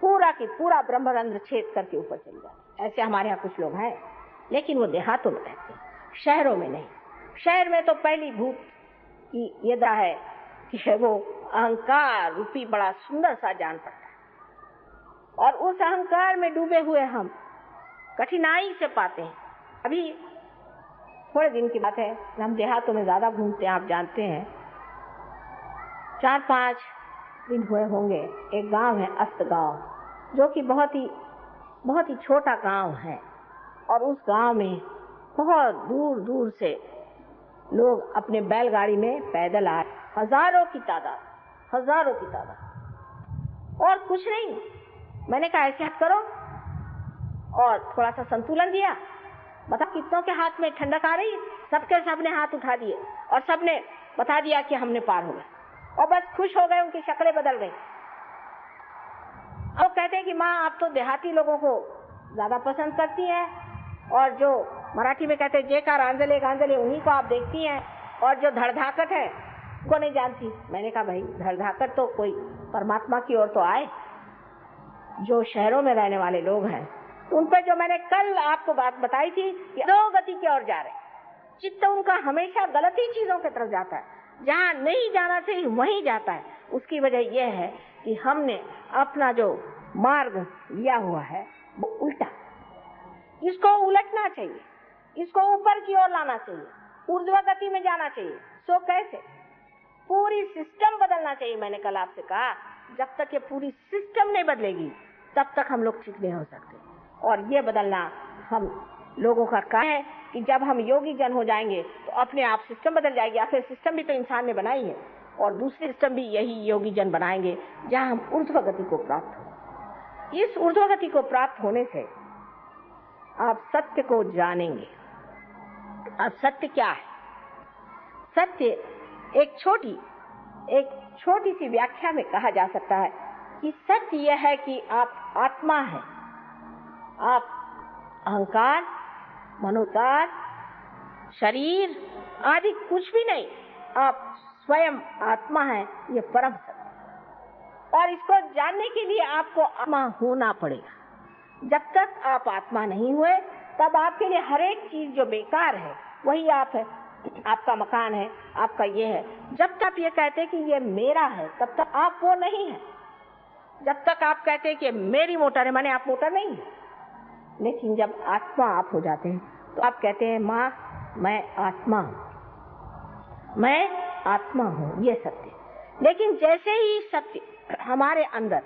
[SPEAKER 4] पूरा की पूरा ब्रह्मरंध्र छेद करके ऊपर चली जाती है। ऐसे हमारे यहाँ कुछ लोग हैं, लेकिन वो देहातों में रहते हैं, शहरों में नहीं। शहर में तो पहली भूत की ये दा है कि वो अहंकार रूपी बड़ा सुंदर सा जान पड़ता है और उस अहंकार में डूबे हुए हम कठिनाई से पाते हैं। अभी थोड़े दिन की बात है, हम देहातों में ज्यादा घूमते हैं, आप जानते हैं। 4-5 दिन हुए होंगे, एक गांव है अस्त गांव, जो कि बहुत ही छोटा गांव है और उस गांव में बहुत दूर दूर से लोग अपने बैलगाड़ी में पैदल आए, हजारों की तादाद और कुछ नहीं। मैंने कहा ऐसे हाथ करो और थोड़ा सा संतुलन दिया, बता कितनों के हाथ में ठंडक आ रही, सबने हाथ उठा दिए और सबने बता दिया कि हमने पार हो गए और बस खुश हो गए, उनकी शक्लें बदल गई। अब कहते हैं कि माँ आप तो देहाती लोगों को ज्यादा पसंद करती है और जो मराठी में कहते हैं जेकार आंजले गांजले, उन्हीं को आप देखती हैं, और जो धड़धाकट है उनको नहीं जानती। मैंने कहा भाई धड़धाकट तो कोई परमात्मा की ओर तो आए। जो शहरों में रहने वाले लोग हैं उन पर जो मैंने कल आपको बात बताई थी कि अधोगति की ओर जा रहे, चित्त उनका हमेशा गलत ही चीजों की तरफ जाता है, जहाँ नहीं जाना चाहिए वहीं जाता है। उसकी वजह यह है कि हमने अपना जो मार्ग लिया हुआ है वो उल्टा, इसको उलटना चाहिए, इसको ऊपर की ओर लाना चाहिए, ऊर्ध्व गति में जाना चाहिए। सो कैसे? पूरी सिस्टम बदलना चाहिए। मैंने कल आपसे कहा जब तक ये पूरी सिस्टम नहीं बदलेगी तब तक हम लोग ठीक नहीं हो सकते। और ये बदलना हम लोगों का काम है कि जब हम योगी जन हो जाएंगे तो अपने आप सिस्टम बदल जाएगी। आखिर सिस्टम भी तो इंसान ने बनाई है, और दूसरी सिस्टम भी यही योगी जन बनाएंगे, जहां हम ऊर्ध्व गति को प्राप्त हो। इस ऊर्ध्व गति को प्राप्त होने से आप सत्य को जानेंगे। अब सत्य क्या है? सत्य एक छोटी सी व्याख्या में कहा जा सकता है कि सत्य यह है कि आप आत्मा हैं। आप अहंकार, मनोतार, शरीर आदि कुछ भी नहीं, आप स्वयं आत्मा हैं। ये परम सत्य। और इसको जानने के लिए आपको आत्मा होना पड़ेगा। जब तक आप आत्मा नहीं हुए तब आपके लिए हर एक चीज जो बेकार है वही आप है। आपका मकान है, आपका ये है। जब तक आप ये कहते हैं कि ये मेरा है तब तक आप वो नहीं है। जब तक आप कहते हैं कि मेरी मोटर है, माने आप मोटर नहीं है। लेकिन जब आत्मा आप हो जाते हैं तो आप कहते हैं माँ मैं आत्मा हूँ, मैं आत्मा हूँ। ये सत्य। लेकिन जैसे ही सत्य हमारे अंदर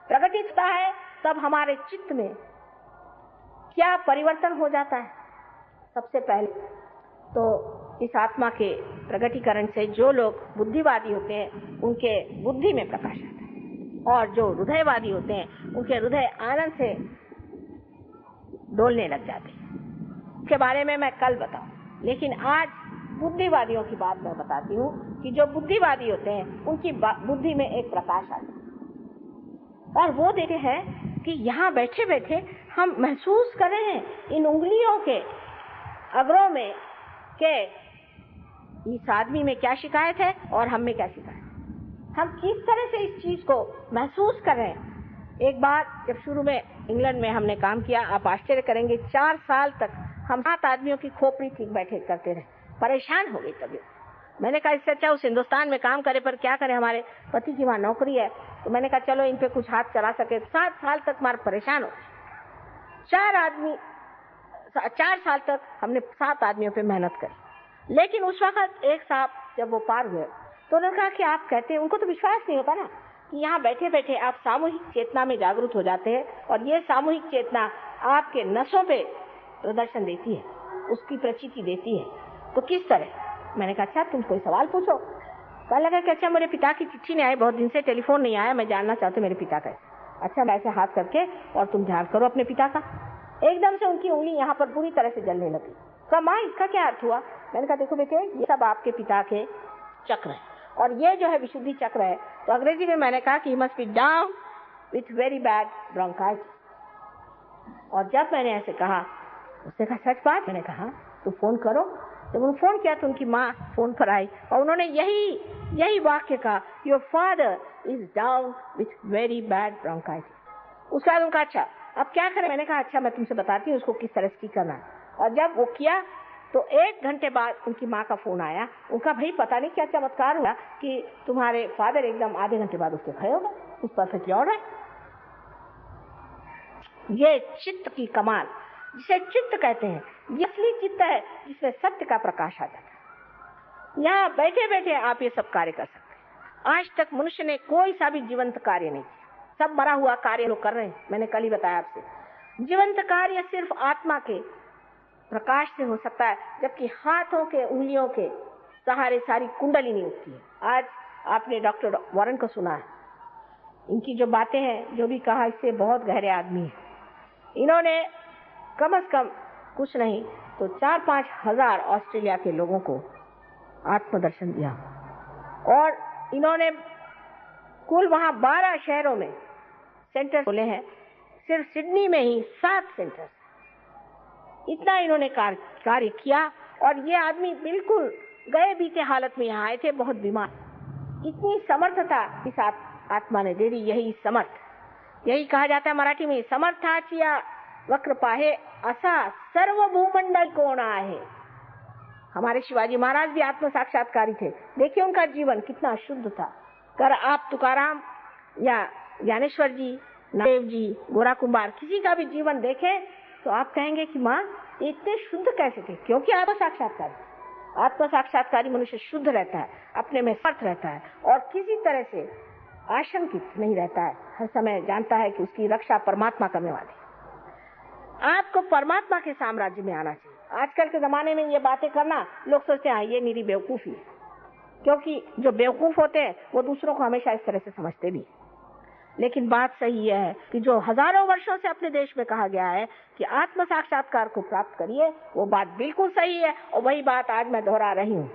[SPEAKER 4] प्रकटित होता है तब हमारे चित्त में क्या परिवर्तन हो जाता है? सबसे पहले तो इस आत्मा के प्रकटीकरण से जो लोग बुद्धिवादी होते हैं उनके बुद्धि में प्रकाश आता है, और जो हृदयवादी होते हैं उनके हृदय आनंद से डोलने लग जाते हैं। इसके बारे में मैं कल बताऊं, लेकिन आज बुद्धिवादियों की बात मैं बताती हूँ कि जो बुद्धिवादी होते हैं उनकी बुद्धि में एक प्रकाश आता है, और वो देखते हैं कि यहाँ बैठे बैठे हम महसूस कर रहे हैं इन उंगलियों के अग्रों में के इस आदमी में क्या शिकायत है और हम में क्या शिकायत है। हम किस तरह से इस चीज को महसूस कर रहे हैं। एक बार जब शुरू में इंग्लैंड में हमने काम किया, आप आश्चर्य करेंगे, 4 साल तक हम 7 आदमियों की खोपड़ी ठीक बैठे करते रहे। परेशान हो गई तबीयत। मैंने कहा इससे अच्छा उस हिंदुस्तान में काम करे, पर क्या करें, हमारे पति की वहां नौकरी है। तो मैंने कहा चलो इन पे कुछ हाथ चला सके। 7 साल तक हमारे परेशान हो। 4 साल तक हमने 7 आदमियों पे मेहनत करी। लेकिन उस वक्त एक साहब जब वो पार हुए तो उन्होंने कहा कि आप कहते हैं, उनको तो विश्वास नहीं होता ना कि यहाँ बैठे बैठे आप सामूहिक चेतना में जागरूक हो जाते हैं, और ये सामूहिक चेतना आपके नसों पे प्रदर्शन देती है, उसकी प्रचिति देती है। तो किस तरह? मैंने कहा अच्छा तुम कोई सवाल पूछो। कहने लगा कि अच्छा मेरे पिता की चिट्ठी नहीं आई, बहुत दिन से टेलीफोन नहीं आया, मैं जानना चाहती हूँ मेरे पिता का। अच्छा मैं ऐसे हाथ करके और तुम ध्यान करो अपने पिता का। एकदम से उनकी उंगली यहाँ पर पूरी तरह से जलने लगी। कहा माँ इसका क्या अर्थ हुआ? मैंने कहा देखो बेटे ये सब आपके पिता के चक्र है, और ये जो है विशुद्धि चक्र है। तो अंग्रेजी में मैंने कहा कि he must be down with very bad bronchitis. और जब मैंने ऐसे कहा, उसने कहा सच बात? मैंने कहा तो फोन करो। जब उन्होंने फोन किया तो उनकी माँ फोन पर आई और उन्होंने यही वाक्य कहा, your father is down with very bad bronchitis. उसके बाद उनका अच्छा अब क्या करें? मैंने कहा अच्छा मैं तुमसे बताती हूँ उसको किस तरह से ठीक करना है। और जब वो किया तो 1 घंटे बाद उनकी माँ का फोन आया। उनका भाई पता नहीं क्या चमत्कार हुआ कि तुम्हारे फादर एकदम आधे घंटे बाद उसके खड़े हो गए, उस परफेक्टली ऑल राइट। ये चित्त की कमाल, जिसे चित्त कहते हैं, ये असली चित्त है जिसमें सत्य का प्रकाश आ जाता है। यहाँ बैठे बैठे आप ये सब कार्य कर सकते हैं। आज तक मनुष्य ने कोई सा भी जीवंत कार्य नहीं किया, सब मरा हुआ कार्य लोग कर रहे हैं। मैंने कल ही बताया आपसे, जीवंत कार्य सिर्फ आत्मा के प्रकाश से हो सकता है, जबकि हाथों के उंगलियों के सहारे सारी कुंडली नहीं उठती है। आज आपने डॉक्टर वॉरेन को सुना है, इनकी जो बातें हैं, जो भी कहा, इससे बहुत गहरे आदमी है। इन्होंने कम से कम कुछ नहीं तो 4-5 हजार ऑस्ट्रेलिया के लोगों को आत्मदर्शन दिया, और इन्होंने कुल वहां 12 शहरों में सेंटर खोले हैं। सिर्फ सिडनी में ही 7 सेंटर। इतना इन्होंने कार्य किया। और ये आदमी बिल्कुल गए बीते हालत में यहाँ आए थे, बहुत बीमार। इतनी समर्थता इस आत्मा ने दे दी। यही समर्थ, यही कहा जाता है मराठी में, समर्थाचिया वक्र पाहे असा सर्व भूमंडल कोण आहे। हमारे शिवाजी महाराज भी आत्म साक्षात्कारी थे। देखिए उनका जीवन कितना शुद्ध था। कर आप तुकाराम या ज्ञानेश्वर जी, नामदेव जी, गोरा कुंभार, किसी का भी जीवन देखें तो आप कहेंगे कि माँ इतने शुद्ध कैसे थे? क्योंकि आत्म साक्षात्कारी मनुष्य शुद्ध रहता है, अपने में समर्थ रहता है और किसी तरह से आशंकित नहीं रहता है। हर समय जानता है कि उसकी रक्षा परमात्मा करने वाली। आपको परमात्मा के साम्राज्य में आना चाहिए। आजकल के जमाने में ये बातें करना, लोग सोचते हैं ये मेरी बेवकूफी है, क्योंकि जो बेवकूफ होते हैं वो दूसरों को हमेशा इस तरह से समझते भी। लेकिन बात सही यह है कि जो हजारों वर्षों से अपने देश में कहा गया है कि आत्म साक्षात्कार को प्राप्त करिए, वो बात बिल्कुल सही है। और वही बात आज मैं दोहरा रही हूँ।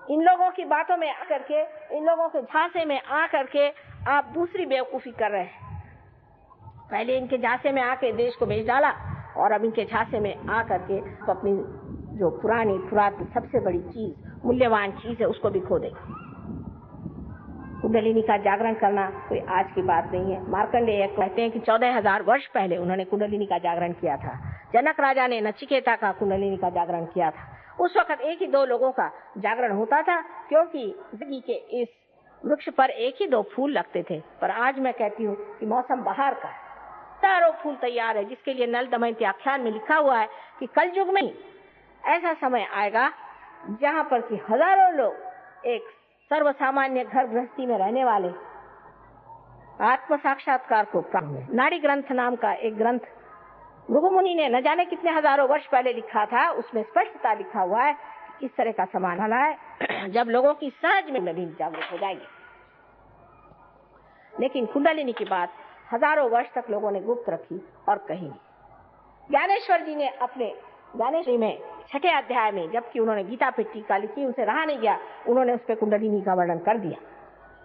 [SPEAKER 4] इन लोगों की बातों में आकर के, इन लोगों के झांसे में आकर के आप दूसरी बेवकूफी कर रहे हैं। पहले इनके झांसे में आके देश को बेच डाला और अब इनके झांसे में आकर के तो अपनी जो पुरानी सबसे बड़ी चीज, मूल्यवान चीज है, उसको भी खो देंगे। कुंडलिनी का जागरण करना कोई आज की बात नहीं है। मार्कंडेय कहते हैं कि 14,000 वर्ष पहले उन्होंने कुंडलिनी का जागरण किया था। जनक राजा ने नचिकेता का कुंडलिनी का जागरण किया था। उस वक्त एक ही दो लोगों का जागरण होता था, क्योंकि जिंदगी के इस वृक्ष पर एक ही दो फूल लगते थे। पर आज मैं कहती हूँ कि मौसम बहार का है, हजारों फूल तैयार है, जिसके लिए नल दमयंती आख्यान में लिखा हुआ है कि कलयुग में ऐसा समय आएगा जहाँ पर कि हजारों लोग एक सर्वसामान्य घर गृहस्थी में रहने वाले आत्म साक्षात्कार को प्राप्त। नाड़ी ग्रंथ नाम का एक ग्रंथ भृगु मुनि ने न जाने कितने हजारों वर्ष पहले लिखा था। उसमें स्पष्टता लिखा हुआ है कि इस तरह का समय वाला है जब लोगों की सहज में नदी जागरूक हो जाएगी। लेकिन कुंडलिनी की बात हजारों वर्ष तक लोगों ने गुप्त रखी और कही। ज्ञानेश्वर जी ने अपने ज्ञानेश्वरी में 6ठे अध्याय में, जबकि उन्होंने गीता पे टीका लिखी, उनसे रहा नहीं गया, उन्होंने उस पर कुंडलिनी का वर्णन कर दिया।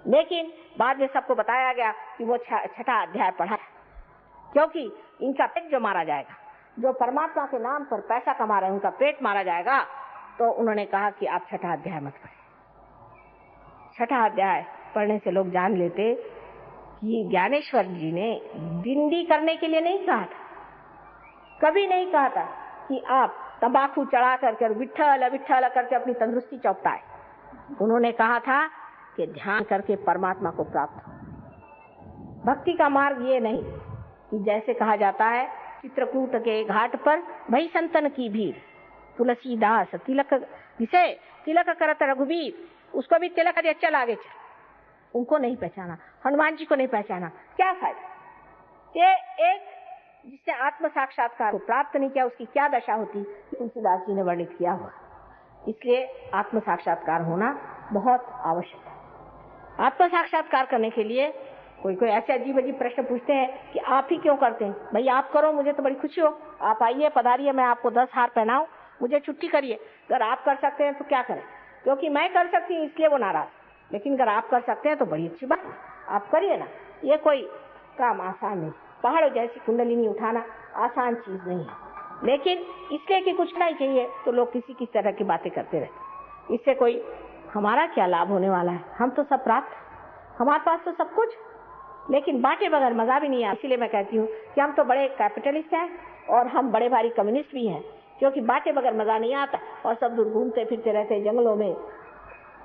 [SPEAKER 4] लेकिन बाद में सबको बताया गया कि वो 6ठा अध्याय पढ़ा, क्योंकि इनका पेट जो मारा जाएगा, जो परमात्मा के नाम पर पैसा कमा रहे हैं उनका पेट मारा जाएगा। तो उन्होंने कहा कि आप 6ठा अध्याय मत पढ़ें। 6ठा अध्याय पढ़ने से लोग जान लेते कि ज्ञानेश्वर जी ने बिंदी करने के लिए नहीं कहा था, कभी नहीं कहा था कि आप तंबाकू चढ़ा करके विठ्ठल विठ्ठल करके अपनी तंदुरुस्ती चौपटाए। उन्होंने कहा था कि ध्यान करके परमात्मा को प्राप्त हो। भक्ति का मार्ग ये नहीं कि जैसे कहा जाता है चित्रकूट के घाट पर भई संतन की भीड़, तुलसीदास तिलक जिसे तिलक करत रघुवीर, उसको भी तिलक दिया, चल आगे चल। उनको नहीं पहचाना, हनुमान जी को नहीं पहचाना, क्या फायदा? ये एक जिसने आत्म साक्षात्कार को प्राप्त नहीं किया, उसकी क्या दशा होती, तुलसीदास जी ने वर्णित किया हुआ। इसलिए आत्म साक्षात्कार होना बहुत आवश्यक है। आत्म साक्षात्कार करने के लिए कोई ऐसे अजीब अजीब प्रश्न पूछते हैं कि आप ही क्यों करते हैं? भाई आप करो, मुझे तो बड़ी खुशी हो, आप आइए पधारिए, मैं आपको 10 हार पहनाऊं, मुझे छुट्टी करिए। अगर आप कर सकते हैं तो क्या करें, क्योंकि मैं कर सकती हूँ इसलिए वो नाराज। लेकिन अगर आप कर सकते हैं तो बड़ी अच्छी बात, आप करिए ना। ये कोई काम आसान नहीं, पहाड़ जैसी कुंडलिनी उठाना आसान चीज नहीं है। लेकिन इसलिए कि कुछ नहीं चाहिए तो लोग किसी तरह की बातें करते रहते। इससे कोई हमारा क्या लाभ होने वाला है? हम तो सब प्राप्त, हमारे पास तो सब कुछ, लेकिन बांटे बगैर मजा भी नहीं आता। इसीलिए मैं कहती हूँ कि हम तो बड़े कैपिटलिस्ट हैं और हम बड़े भारी कम्युनिस्ट भी हैं, क्योंकि बांटे बगैर मजा नहीं आता और सब दूर घूमते फिरते रहते हैं जंगलों में,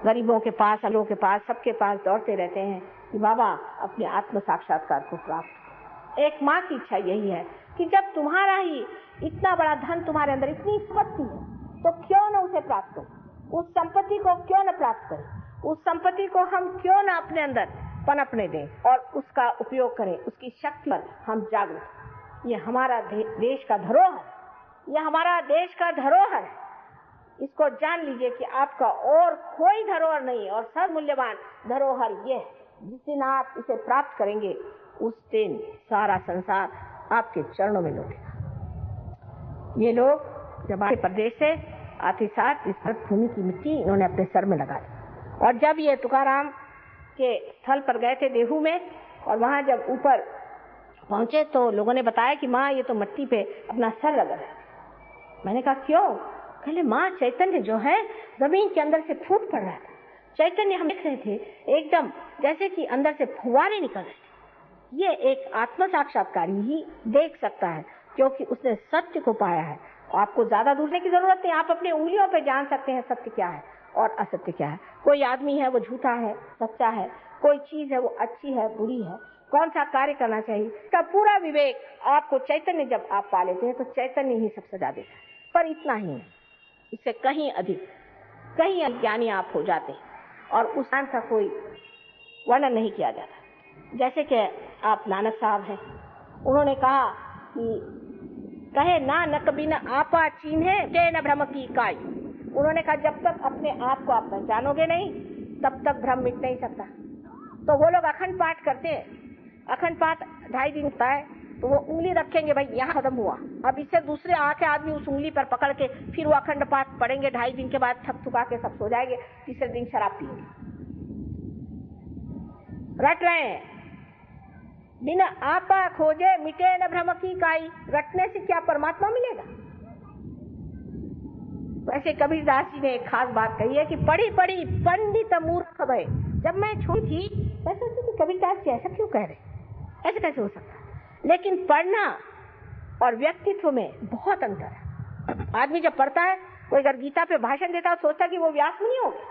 [SPEAKER 4] गरीबों के पास, अमीरों के पास, सबके पास दौड़ते रहते हैं कि बाबा अपने आत्म साक्षात्कार को प्राप्त। एक माँ की इच्छा यही है कि जब तुम्हारा ही इतना बड़ा धन तुम्हारे अंदर, इतनी संपत्ति है, तो क्यों न उसे प्राप्त करो, उस संपत्ति को क्यों न प्राप्त करें, उस संपत्ति को हम क्यों न अपने अंदर पनपने दें और उसका उपयोग करें, उसकी शक्ति पर हम जागरूक। ये हमारा देश का धरोहर, ये हमारा देश का धरोहर है। इसको जान लीजिए कि आपका और कोई धरोहर नहीं, और सब मूल्यवान धरोहर ये है। जिस दिन आप इसे प्राप्त करेंगे उस दिन सारा संसार आपके चरणों में लौटेगा। ये लोग जब आए प्रदेश से आते साथ इस भूमि की मिट्टी इन्होंने अपने सर में लगाई, और जब ये तुकाराम के स्थल पर गए थे देहू में, और वहां जब ऊपर पहुंचे तो लोगों ने बताया कि माँ ये तो मिट्टी पे अपना सर लगा है। मैंने कहा क्यों? कहले माँ चैतन्य जो है जमीन के अंदर से फूट पड़ रहा था। चैतन्य हम देख रहे थे एकदम जैसे कि अंदर से फुवारे निकल रहे थे। ये एक आत्म साक्षात्कारी ही देख सकता है क्योंकि उसने सत्य को पाया है। आपको ज्यादा दूर की जरूरत नहीं, आप अपने उंगलियों पे जान सकते हैं सत्य क्या है और असत्य क्या है। कोई आदमी है वो झूठा है, सच्चा है, कोई चीज है वो अच्छी है, बुरी है, कौन सा कार्य करना चाहिए, इसका पूरा विवेक आपको चैतन्य जब आप पा लेते हैं तो चैतन्य ही सब सजा देता है। पर इतना ही नहीं, इससे कहीं अधिक, कहीं अज्ञानी आप हो जाते हैं और उस ज्ञान का कोई वर्णन नहीं किया जाता। जैसे कि आप नानक साहब हैं, उन्होंने कहा कि कहे ना न कभी न आपा चीन्हे के न भ्रम की इकाई। उन्होंने कहा जब तक अपने आप को आप पहचानोगे नहीं तब तक भ्रम मिट नहीं सकता। तो वो लोग अखंड पाठ करते हैं, अखंड पाठ 2.5 दिन होता है तो वो उंगली रखेंगे, भाई यहाँ खत्म हुआ, अब इससे दूसरे आके आदमी उस उंगली पर पकड़ के फिर वो अखंड पाठ पढ़ेंगे। 2.5 दिन के बाद थक थुका के सब सो जाएंगे, तीसरे दिन शराब पिएंगे। रट रहे हैं, बिना आपा खोजे मिटे न भ्रम की काई। रटने से क्या परमात्मा मिलेगा? वैसे कबीरदास जी ने एक खास बात कही है कि पढ़ी पढ़ी पंडित मूर्ख भय। जब मैं छोटी थी मैं सोचती थी कबीरदास जी ऐसा क्यों कह रहे, ऐसे कैसे हो सकता। लेकिन पढ़ना और व्यक्तित्व में बहुत अंतर है। आदमी जब पढ़ता है, वो अगर गीता पे भाषण देता है सोचता है कि वो व्यास नहीं हो गया।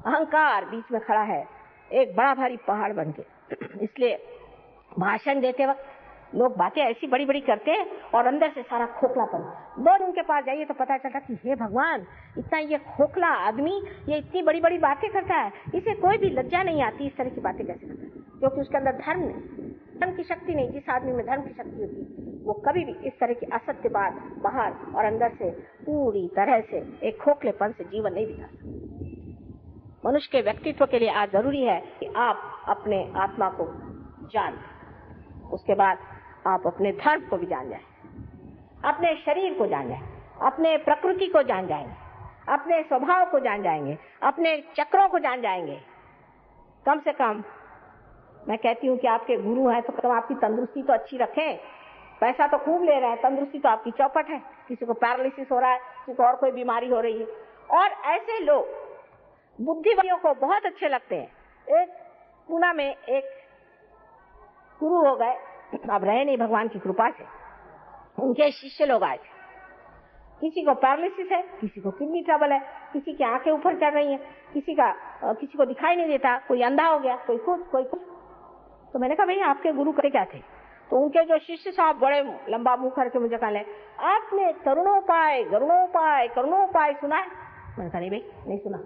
[SPEAKER 4] अहंकार बीच में खड़ा है एक बड़ा भारी पहाड़ बन के। इसलिए भाषण देते वक्त लोग बातें ऐसी बड़ी बड़ी करते हैं और अंदर से सारा खोखलापन। 2 दिन के पास जाइए तो पता चलता कि हे भगवान, इतना ये खोखला आदमी ये इतनी बड़ी बड़ी बातें करता है, इसे कोई भी लज्जा नहीं आती, इस तरह की बातें कैसे करता है? क्योंकि उसके अंदर धर्म नहीं, धर्म की शक्ति नहीं। जिस आदमी में धर्म की शक्ति होती है वो कभी भी इस तरह की असत्य बात बाहर और अंदर से पूरी तरह से एक खोखलेपन से जीवन नहीं बिता सकता। मनुष्य के व्यक्तित्व के लिए आज जरूरी है कि आप अपने आत्मा को जान, उसके बाद आप अपने धर्म को भी जान जाएं, अपने शरीर को जान जाएं, अपने प्रकृति को जान जाएंगे, अपने स्वभाव को जान जाएंगे, अपने चक्रों को जान जाएंगे। कम से कम मैं कहती हूँ कि आपके गुरु हैं तो कम आपकी तंदुरुस्ती तो अच्छी रखें। पैसा तो खूब ले रहे हैं, तंदुरुस्ती तो आपकी चौपट है। किसी को पैरालिसिस हो रहा है, किसी को और कोई बीमारी हो रही है। और ऐसे लोग बुद्धिवादियों को बहुत अच्छे लगते हैं। एक पूना में एक गुरु हो गए, अब रहे नहीं भगवान की कृपा से, उनके शिष्य लोग आए थे। किसी को पैरालिसिस है, किसी को किडनी ट्रबल है, किसी की आंखें ऊपर चढ़ रही हैं, किसी को दिखाई नहीं देता, कोई अंधा हो गया, कोई कुछ। तो मैंने कहा भाई आपके गुरु करे क्या थे? तो उनके जो शिष्य साहब बड़े लंबा मुंह करके मुझे कहने, आपने तरुणोपाय गरुणोपाय करुणोपाय सुना है? मैंने कहा नहीं भाई नहीं सुना।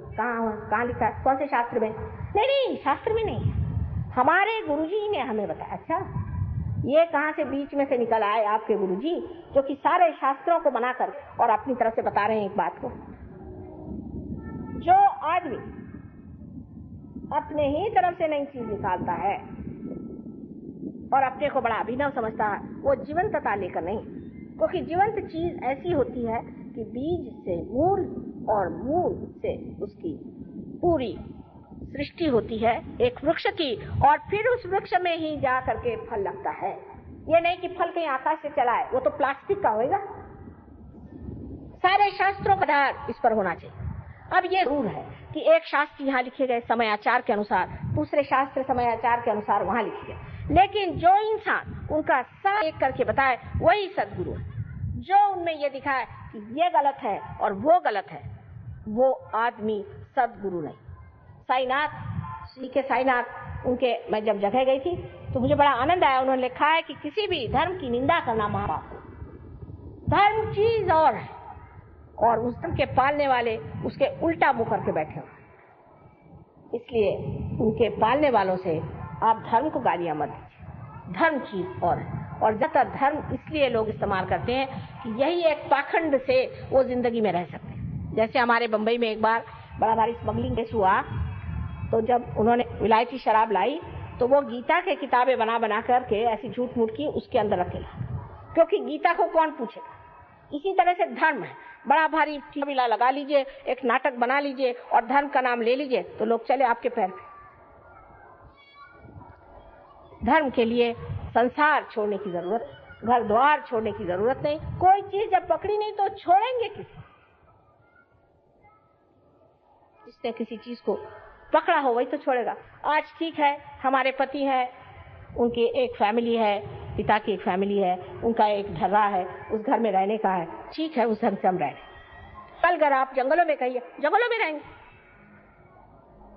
[SPEAKER 4] कहाँ लिखा है? कौन से शास्त्र में? नहीं शास्त्र में नहीं, हमारे गुरुजी ने हमें बताया। अच्छा, ये कहाँ से बीच में से निकल आए आपके गुरुजी जो कि सारे शास्त्रों को बनाकर और अपनी तरफ से बता रहे हैं एक बात को। जो आदमी अपने ही तरफ से नई चीज निकालता है और अपने को बड़ा अभिनव समझता है, वो जीवंतता लेकर नहीं। क्योंकि जीवंत चीज ऐसी होती है कि बीज से मूल और मूल से उसकी पूरी सृष्टि होती है एक वृक्ष की, और फिर उस वृक्ष में ही जा करके फल लगता है। ये नहीं कि फल कहीं आकाश से चला है, वो तो प्लास्टिक का होएगा। सारे शास्त्रों का आधार इस पर होना चाहिए। अब ये जरूर है कि एक शास्त्र यहाँ लिखे गए समयाचार के अनुसार, दूसरे शास्त्र समयाचार के अनुसार वहां लिखे गए, लेकिन जो इंसान उनका साथ एक करके बताए वही सदगुरु है। जो उनमें ये दिखाए कि ये गलत है और वो गलत है, वो आदमी सदगुरु नहीं। साईनाथ उनके मैं जब जगह गई थी तो मुझे बड़ा आनंद आया। उन्होंने लिखा है कि किसी भी धर्म की निंदा करना महापाप है। धर्म चीज और है और उस धर्म के पालने वाले उसके उल्टा मुंह करके बैठे हो। इसलिए उनके पालने वालों से आप धर्म को गालियां मत दीजिए। धर्म चीज और है, और ज्यादातर धर्म इसलिए लोग इस्तेमाल करते हैं कि यही एक पाखंड से वो जिंदगी में रह सकते हैं। जैसे हमारे बंबई में एक बार बड़ा भारी स्मगलिंग केस हुआ, तो जब उन्होंने विलायती शराब लाई तो वो गीता के किताबें बना करके ऐसी झूठ मूठ की उसके अंदर रखेला, क्योंकि गीता को कौन पूछेगा। इसी तरह से धर्म है, बड़ा भारी टीला लगा लीजिए, एक नाटक बना लीजिए और धर्म का नाम ले लीजिए तो लोग चले आपके पैर पे। धर्म के लिए संसार छोड़ने की जरूरत है। घर द्वार छोड़ने की जरूरत नहीं। कोई चीज जब पकड़ी नहीं तो छोड़ेंगे किसी? जिसने किसी चीज को पकड़ा हो वही तो छोड़ेगा। आज ठीक है, हमारे पति है, उनकी एक फैमिली है, पिता की एक फैमिली है, उनका एक ढर्रा है, उस घर में रहने का है, ठीक है, उस ढंग से हम रह रहे हैं। कल अगर आप जंगलों में कहिए, जंगलों में रहेंगे।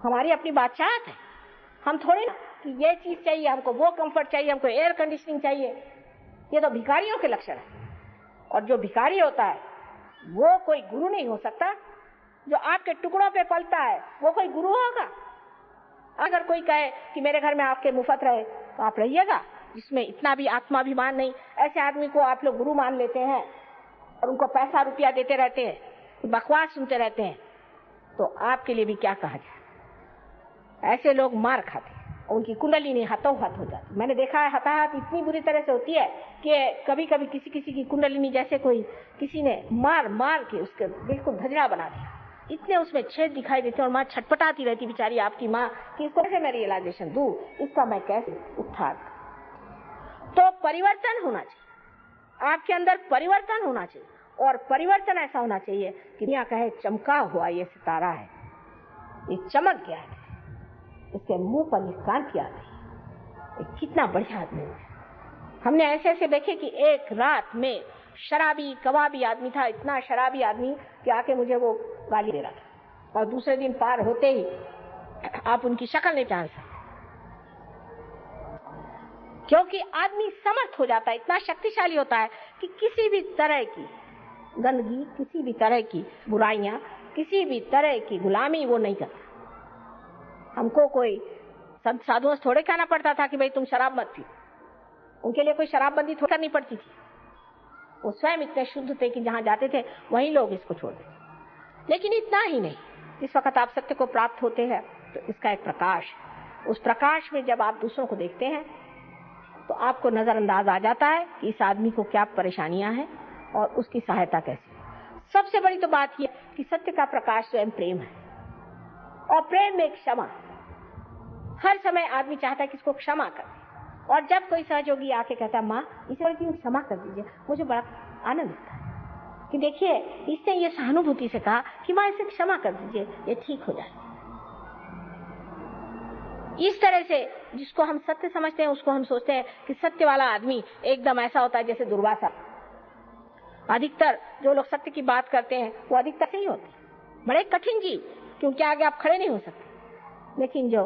[SPEAKER 4] हमारी अपनी बादशाहत है। हम थोड़ी ना कि ये चीज चाहिए हमको, वो कंफर्ट चाहिए हमको, एयर कंडीशनिंग चाहिए। ये तो भिखारियों के लक्षण है। और जो भिखारी होता है वो कोई गुरु नहीं हो सकता। जो आपके टुकड़ों पे पलता है वो कोई गुरु होगा? अगर कोई कहे कि मेरे घर में आपके मुफ्त रहे तो आप रहिएगा, जिसमें इतना भी आत्माभिमान नहीं। ऐसे आदमी को आप लोग गुरु मान लेते हैं और उनको पैसा रुपया देते रहते हैं, बकवास सुनते रहते हैं, तो आपके लिए भी क्या कहा जाए। ऐसे लोग मार खाते हैं, उनकी कुंडलिनी हतोहत हो जाती। मैंने देखा है हताहत इतनी बुरी तरह से होती है कि कभी कभी किसी किसी की कुंडलिनी जैसे कोई किसी ने मार मार के उसके बिल्कुल धजड़ा बना दिया, इतने उसमें छेद दिखाई देते और माँ छटपटाती रहती बेचारी आपकी माँ कि इसको कैसे मैं रियलाइजेशन दूं, इसका मैं कैसे उद्धार। तो परिवर्तन होना चाहिए, आपके अंदर परिवर्तन होना चाहिए। और परिवर्तन ऐसा होना चाहिए कि दुनिया कहे चमका हुआ ये सितारा है, ये चमक गया है, इसके मुंह पर ये कांति आ गई, कितना बढ़िया आदमी है। हमने ऐसे ऐसे देखे कि एक रात में शराबी कबाबी आदमी था, इतना शराबी आदमी कि आके मुझे वो गाली दे रहा था, और दूसरे दिन पार होते ही आप उनकी शक्ल नहीं पहचान सकते, क्योंकि आदमी समर्थ हो जाता है, इतना शक्तिशाली होता है कि किसी भी तरह की गंदगी, किसी भी तरह की बुराइयां, किसी भी तरह की गुलामी वो नहीं करता। हमको कोई संत साधुओं से थोड़े कहना पड़ता था कि भाई तुम शराब मत पियो, उनके लिए कोई शराबबंदी थोड़ी करनी पड़ती थी। वो स्वयं इतने शुद्ध थे कि जहां जाते थे वहीं लोग इसको छोड़ देते। लेकिन इतना ही नहीं, जिस वक्त आप सत्य को प्राप्त होते हैं तो इसका एक प्रकाश, उस प्रकाश में जब आप दूसरों को देखते हैं तो आपको नजरअंदाज आ जाता है कि इस आदमी को क्या परेशानियां हैं और उसकी सहायता कैसे। सबसे बड़ी तो बात यह कि सत्य का प्रकाश स्वयं प्रेम है, और प्रेम में क्षमा। हर समय आदमी चाहता है कि इसको क्षमा कर, और जब कोई सहयोगी आके कहता है माँ इस लड़की को क्षमा कर दीजिए, मुझे बड़ा आनंद होता है कि देखिए इसने ये सहानुभूति से कहा कि माँ इसे क्षमा कर दीजिए, ये ठीक हो जाए। इस तरह से जिसको हम सत्य समझते हैं उसको हम सोचते हैं कि सत्य वाला आदमी एकदम ऐसा होता है जैसे दुर्वासा। अधिकतर जो लोग सत्य की बात करते हैं वो अधिकतर से ही होते हैं, बड़े कठिन जीव, क्योंकि आगे आप खड़े नहीं हो सकते। लेकिन जो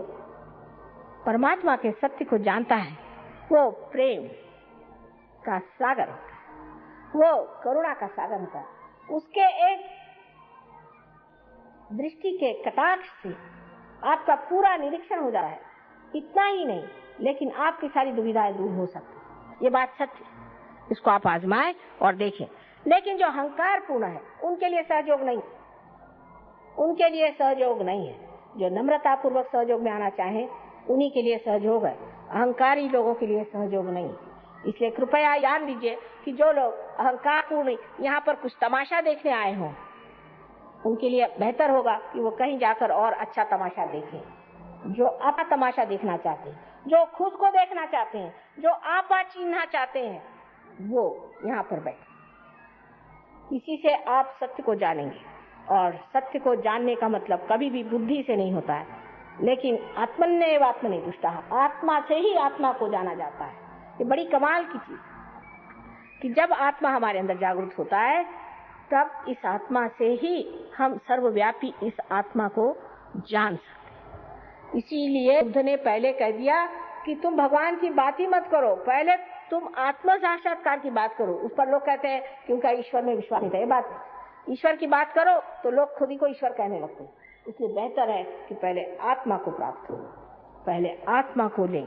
[SPEAKER 4] परमात्मा के सत्य को जानता है वो प्रेम का सागर होता है, वो करुणा का सागर होता है। उसके एक दृष्टि के कटाक्ष से आपका पूरा निरीक्षण हो जाता है। इतना ही नहीं, लेकिन आपकी सारी दुविधाएं दूर हो सकती। ये बात सत्य, इसको आप आजमाएं और देखें। लेकिन जो अहंकार पूर्ण है उनके लिए सहयोग नहीं, उनके लिए सहयोग नहीं है। जो नम्रता पूर्वक सहयोग में आना चाहे उन्हीं के लिए सहयोग है, अहंकारी लोगों के लिए सहयोग नहीं। इसलिए कृपया याद लीजिए कि जो लोग अहंकार पूर्ण यहाँ पर कुछ तमाशा देखने आए हों, उनके लिए बेहतर होगा कि वो कहीं जाकर और अच्छा तमाशा देखें। जो आपका तमाशा देखना चाहते हैं, जो खुद को देखना चाहते हैं, जो आपा चिन्हना चाहते हैं, वो यहाँ पर बैठे। इसी से आप सत्य को जानेंगे, और सत्य को जानने का मतलब कभी भी बुद्धि से नहीं होता है, लेकिन आत्मन्येव आत्मनि तुष्टः, आत्मा से ही आत्मा को जाना जाता है। ये बड़ी कमाल की चीज कि जब आत्मा हमारे अंदर जागृत होता है तब इस आत्मा से ही हम सर्वव्यापी इस आत्मा को जान सकते। इसीलिए बुद्ध ने पहले कह दिया कि तुम भगवान की बात ही मत करो, पहले तुम आत्म साक्षात्कार की बात करो। उस पर लोग कहते हैं कि उनका ईश्वर में विश्वास नहीं था। ये बात, ईश्वर की बात करो तो लोग खुद ही को ईश्वर कहने लगते हैं। इसलिए बेहतर है कि पहले आत्मा को प्राप्त करो, पहले आत्मा को लें,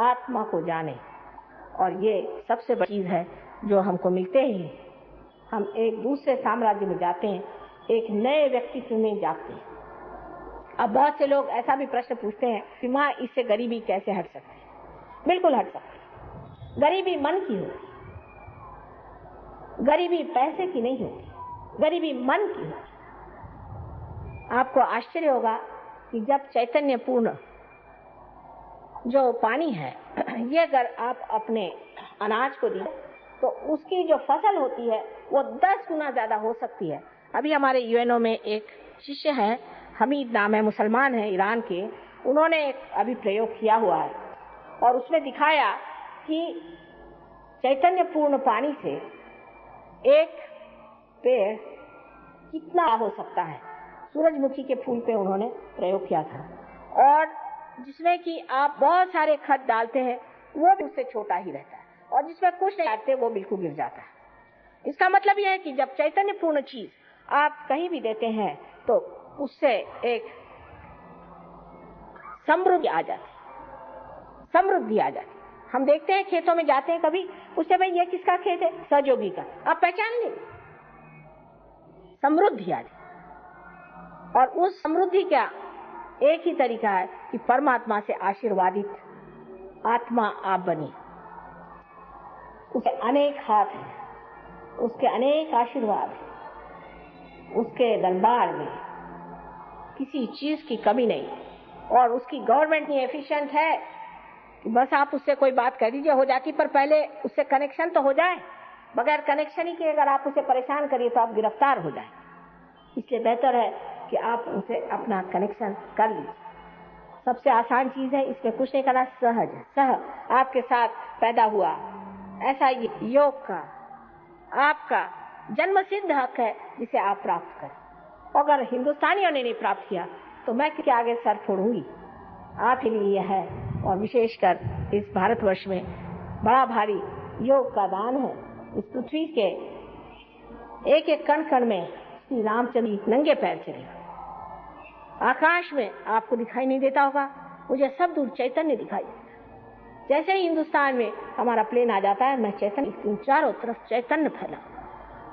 [SPEAKER 4] आत्मा को जाने। और ये सबसे बड़ी चीज है जो हमको मिलते ही हम एक दूसरे साम्राज्य में जाते हैं, एक नए व्यक्तित्व में जाते हैं। अब बहुत से लोग ऐसा भी प्रश्न पूछते हैं कि माँ इससे गरीबी कैसे हट सकती है? बिल्कुल हट सकती है। गरीबी मन की होती, गरीबी पैसे की नहीं होती, गरीबी मन की होती। आपको आश्चर्य होगा कि जब चैतन्य पूर्ण जो पानी है, ये अगर आप अपने अनाज को दिए तो उसकी जो फसल होती है वो 10 गुना ज्यादा हो सकती है। अभी हमारे यूएनओ में एक शिष्य है, हमीद नाम है, मुसलमान है ईरान के, उन्होंने एक अभी प्रयोग किया हुआ है और उसमें दिखाया कि चैतन्यपूर्ण पानी से एक पेड़ कितना हो सकता है। सूरजमुखी के फूल पे उन्होंने प्रयोग किया था, और जिसमें कि आप बहुत सारे खत डालते हैं वो भी उससे छोटा ही रहता है, और जिसमें कुछ नहीं डालते वो बिल्कुल गिर जाता है। इसका मतलब यह है कि जब चैतन्यपूर्ण चीज आप कहीं भी देते हैं तो उससे एक समृद्धि आ जाती। हम देखते हैं खेतों में जाते हैं, कभी उससे भाई ये किसका खेत है, सहयोगी का, आप पहचान लें, समृद्धि आ जाती। और उस समृद्धि का एक ही तरीका है कि परमात्मा से आशीर्वादित आत्मा आप बनी। उसके अनेक हाथ हैं, उसके अनेक आशीर्वाद हैं, उसके दरबार में किसी चीज की कमी नहीं, और उसकी गवर्नमेंट नहीं एफिशिएंट है कि बस आप उससे कोई बात कर दीजिए हो जाती, पर पहले उससे कनेक्शन तो हो जाए। बगैर कनेक्शन ही के अगर आप उसे परेशान करिए तो आप गिरफ्तार हो जाए। इसलिए बेहतर है कि आप उसे अपना कनेक्शन कर लीजिए। सबसे आसान चीज है, इसमें कुछ नहीं करना, सहज आपके साथ पैदा हुआ ऐसा योग का आपका जन्म सिद्ध हक है जिसे आप प्राप्त करें। अगर हिंदुस्तानियों ने नहीं प्राप्त किया तो मैं के आगे सर फोड़ूंगी। आप ही लिए है, और विशेषकर इस भारतवर्ष में बड़ा भारी योग का दान है। इस पृथ्वी के एक एक कण कण में श्री रामचंद्र नंगे पैर चले। आकाश में आपको दिखाई नहीं देता होगा, मुझे सब दूर चैतन्य दिखाई देता। जैसे ही हिंदुस्तान में हमारा प्लेन आ जाता है, मैं चैतन्य, चारों तरफ चैतन्य फैला।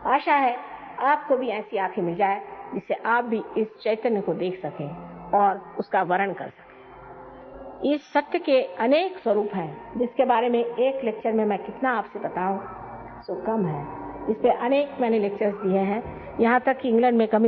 [SPEAKER 4] आशा है आपको भी ऐसी आंखें मिल जाए जिससे आप भी इस चैतन्य को देख सकें और उसका वर्णन कर सकें। इस सत्य के अनेक स्वरूप हैं जिसके बारे में एक लेक्चर में मैं कितना आपसे बताऊं सो कम है। इस पे अनेक मैंने लेक्चर्स दिए हैं, यहाँ तक कि इंग्लैंड में कम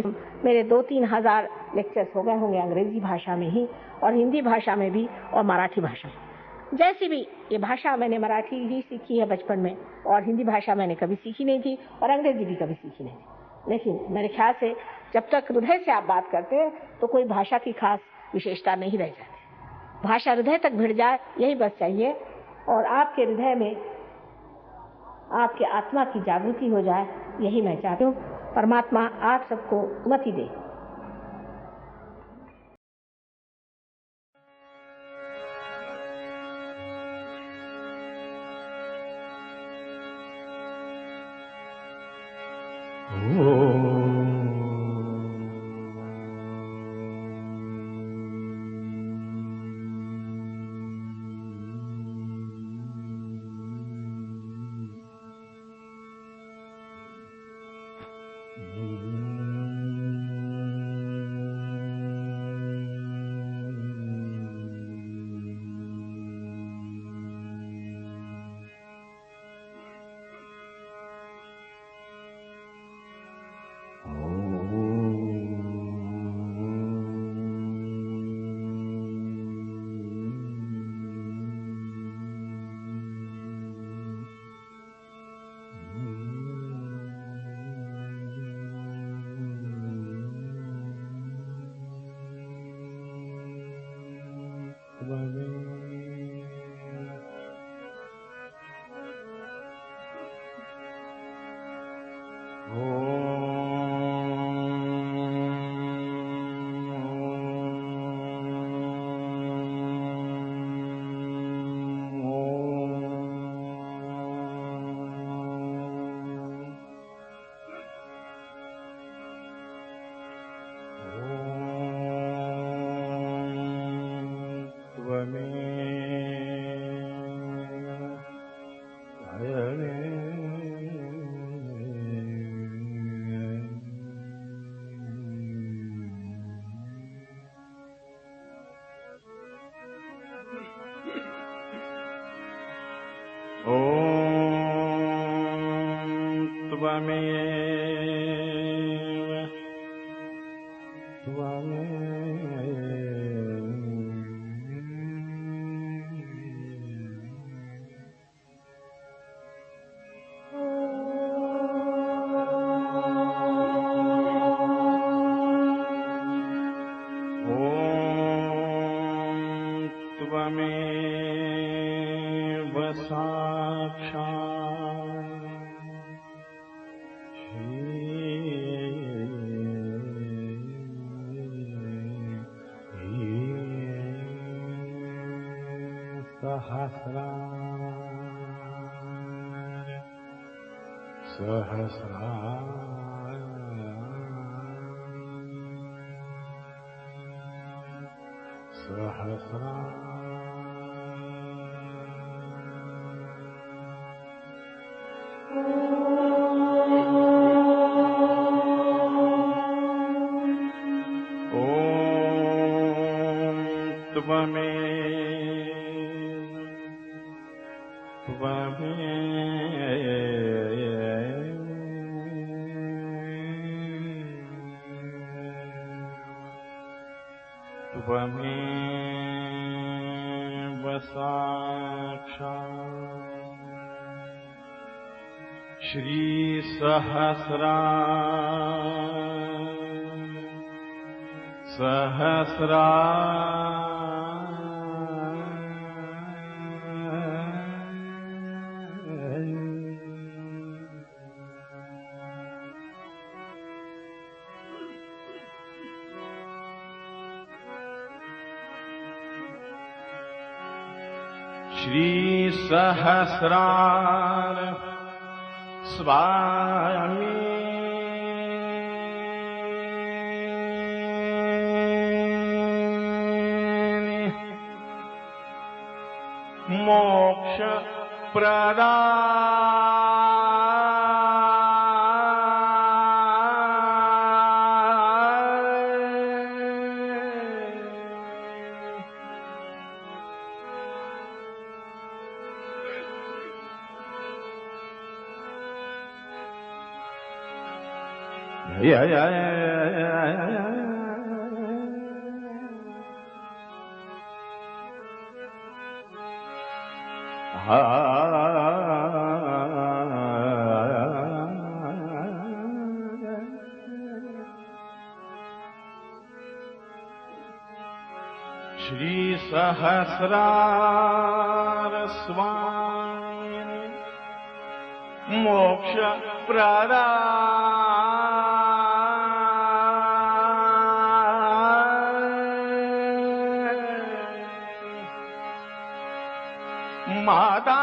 [SPEAKER 4] मेरे 2-3 हजार लेक्चर्स हो गए होंगे अंग्रेजी भाषा में ही, और हिंदी भाषा में भी, और मराठी भाषा में। जैसी भी ये भाषा, मैंने मराठी ही सीखी है बचपन में, और हिंदी भाषा मैंने कभी सीखी नहीं थी, और अंग्रेजी भी कभी सीखी नहीं थी। लेकिन मेरे ख्याल से जब तक हृदय से आप बात करते हैं तो कोई भाषा की खास विशेषता नहीं रह जाती। भाषा हृदय तक भिड़ जाए, यही बस चाहिए, और आपके हृदय में आपके आत्मा की जागृति हो जाए, यही मैं चाहती हूँ। परमात्मा आप सबको उन्नति दे।
[SPEAKER 5] त्वमेव साक्षात् सहस्रा श्री सहस्रार स्वामी मोक्ष श्री सहस्रार स्वामी मोक्ष माता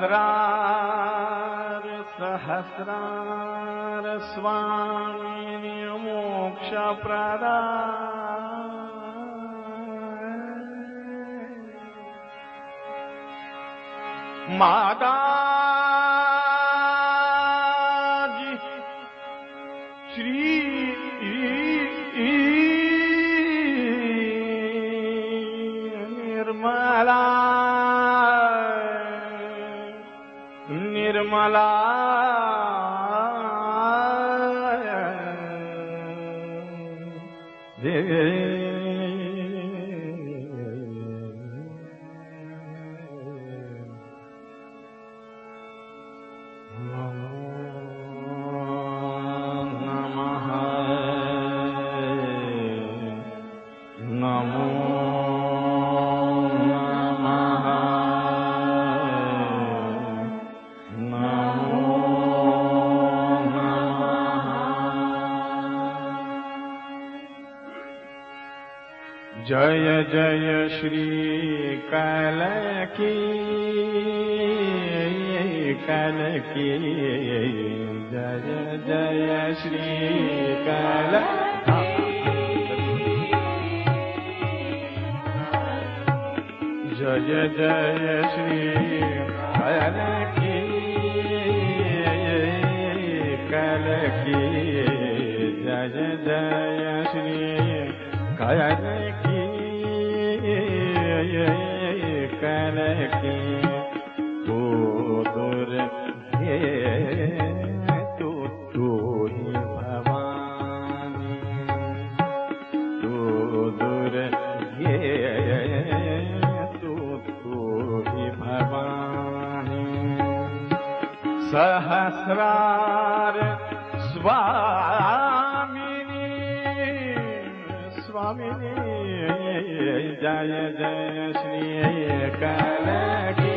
[SPEAKER 5] सहस्रार सहस्रार स्वामी मोक्ष माता जी श्री निर्मला निर्मला जय जय श्री कलकी कलकी जय जय श्री जय जय श्री कलकी कलकी जय जय श्री कलकी कल की तू दुर्गे तू ही भवानी तू दुर्गे तू ही भवानी सहस्रार स्वामिनी स्वामिनी जय जय श्री कलकी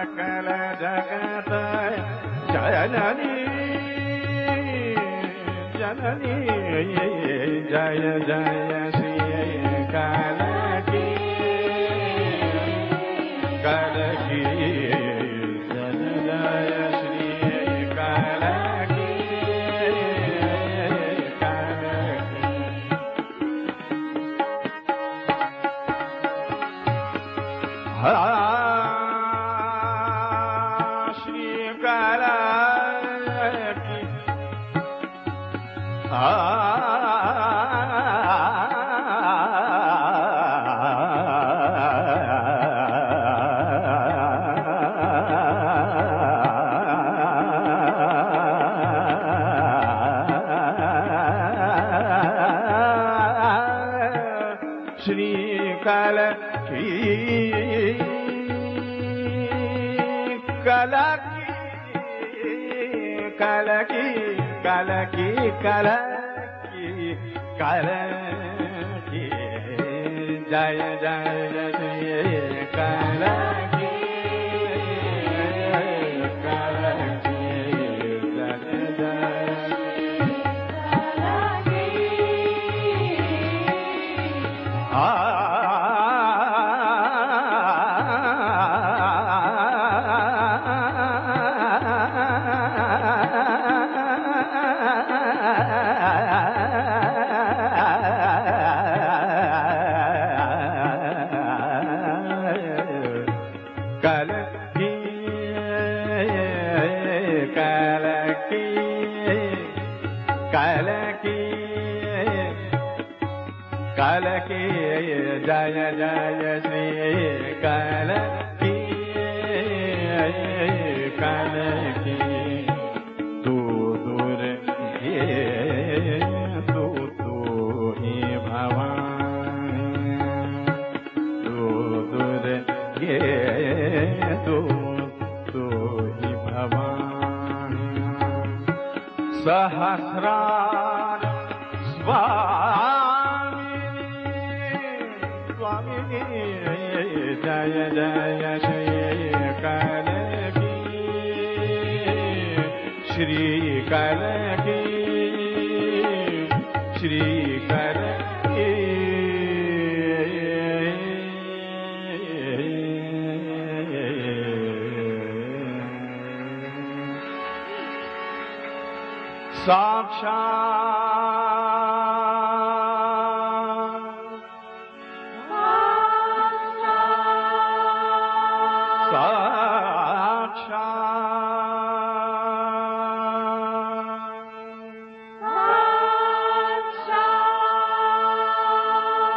[SPEAKER 5] सकल जगत जननी जननी जय जय श्री कलकी कलकी जय जय श्री कलकी कलकी कलकी जय जय श्री कलकी कलकी जय जय कलकी जय जय श्री कलकी कलकी तू दूर तू ही भवानी तू दूर तू ही भवानी सहस्रार जय जय श्री कलकी श्री कलकी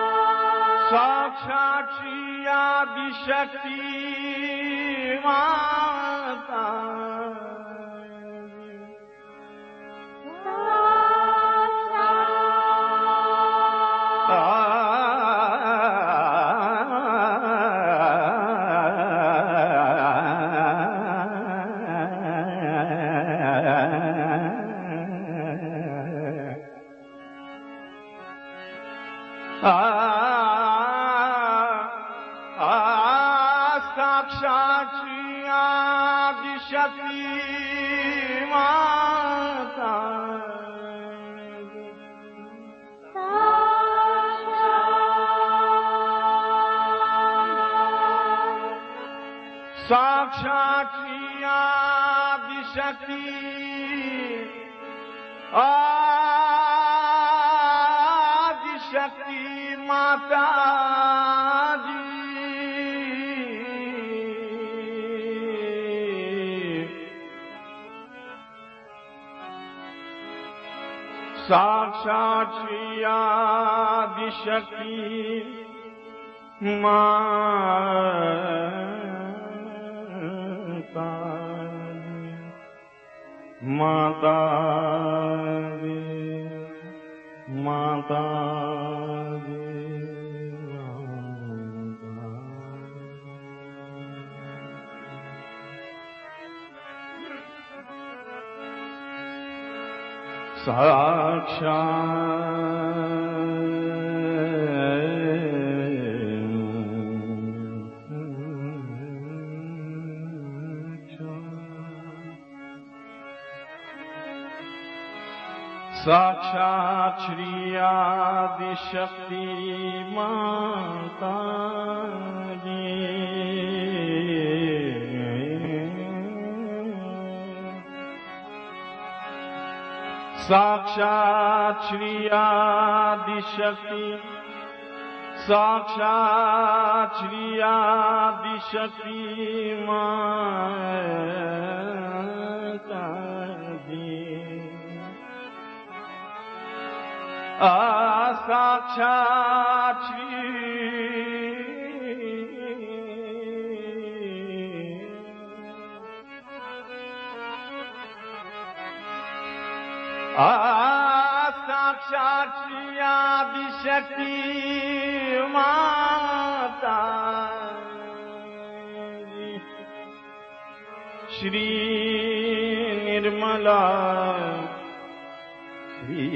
[SPEAKER 5] साक्षात श्री आदिशक्ति माता साक्षात श्री आदिशक्ति माता साक्षात श्री आदिशक्ति आदिशक्ति माता जी साक्षात श्री आदिशक्ति माता माता माता साक्षात श्री आदिशक्ति माता साक्षात श्री आदिशक्ति साक्षात श्री आदिशक्ति माता साक्षात श्री साक्षात श्री आदिशक्ति माता जी, श्री निर्मला, श्री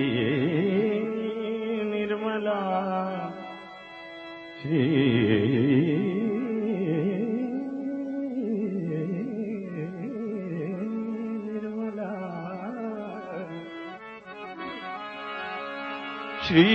[SPEAKER 5] निर्मला, श्री निर्मला, श्री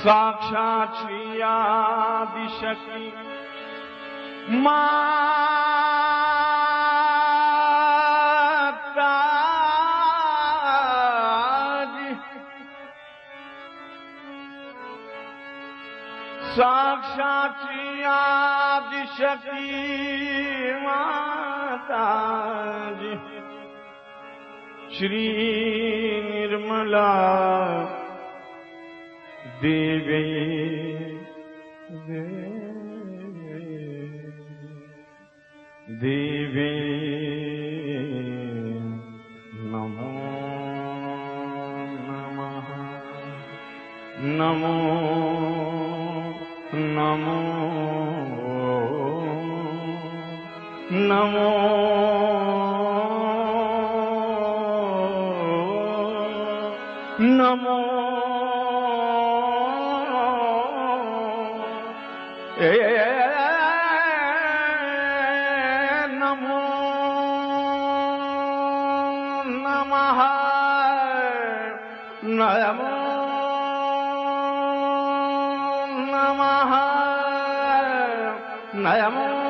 [SPEAKER 5] साक्षात श्री आदिशक्ति माता जी, साक्षात श्री आदिशक्ति माता जी, श्री निर्मला देवी देवी नमो नमः, नमो नमो नमो नमो नमो नमः, नमो नमः, नमो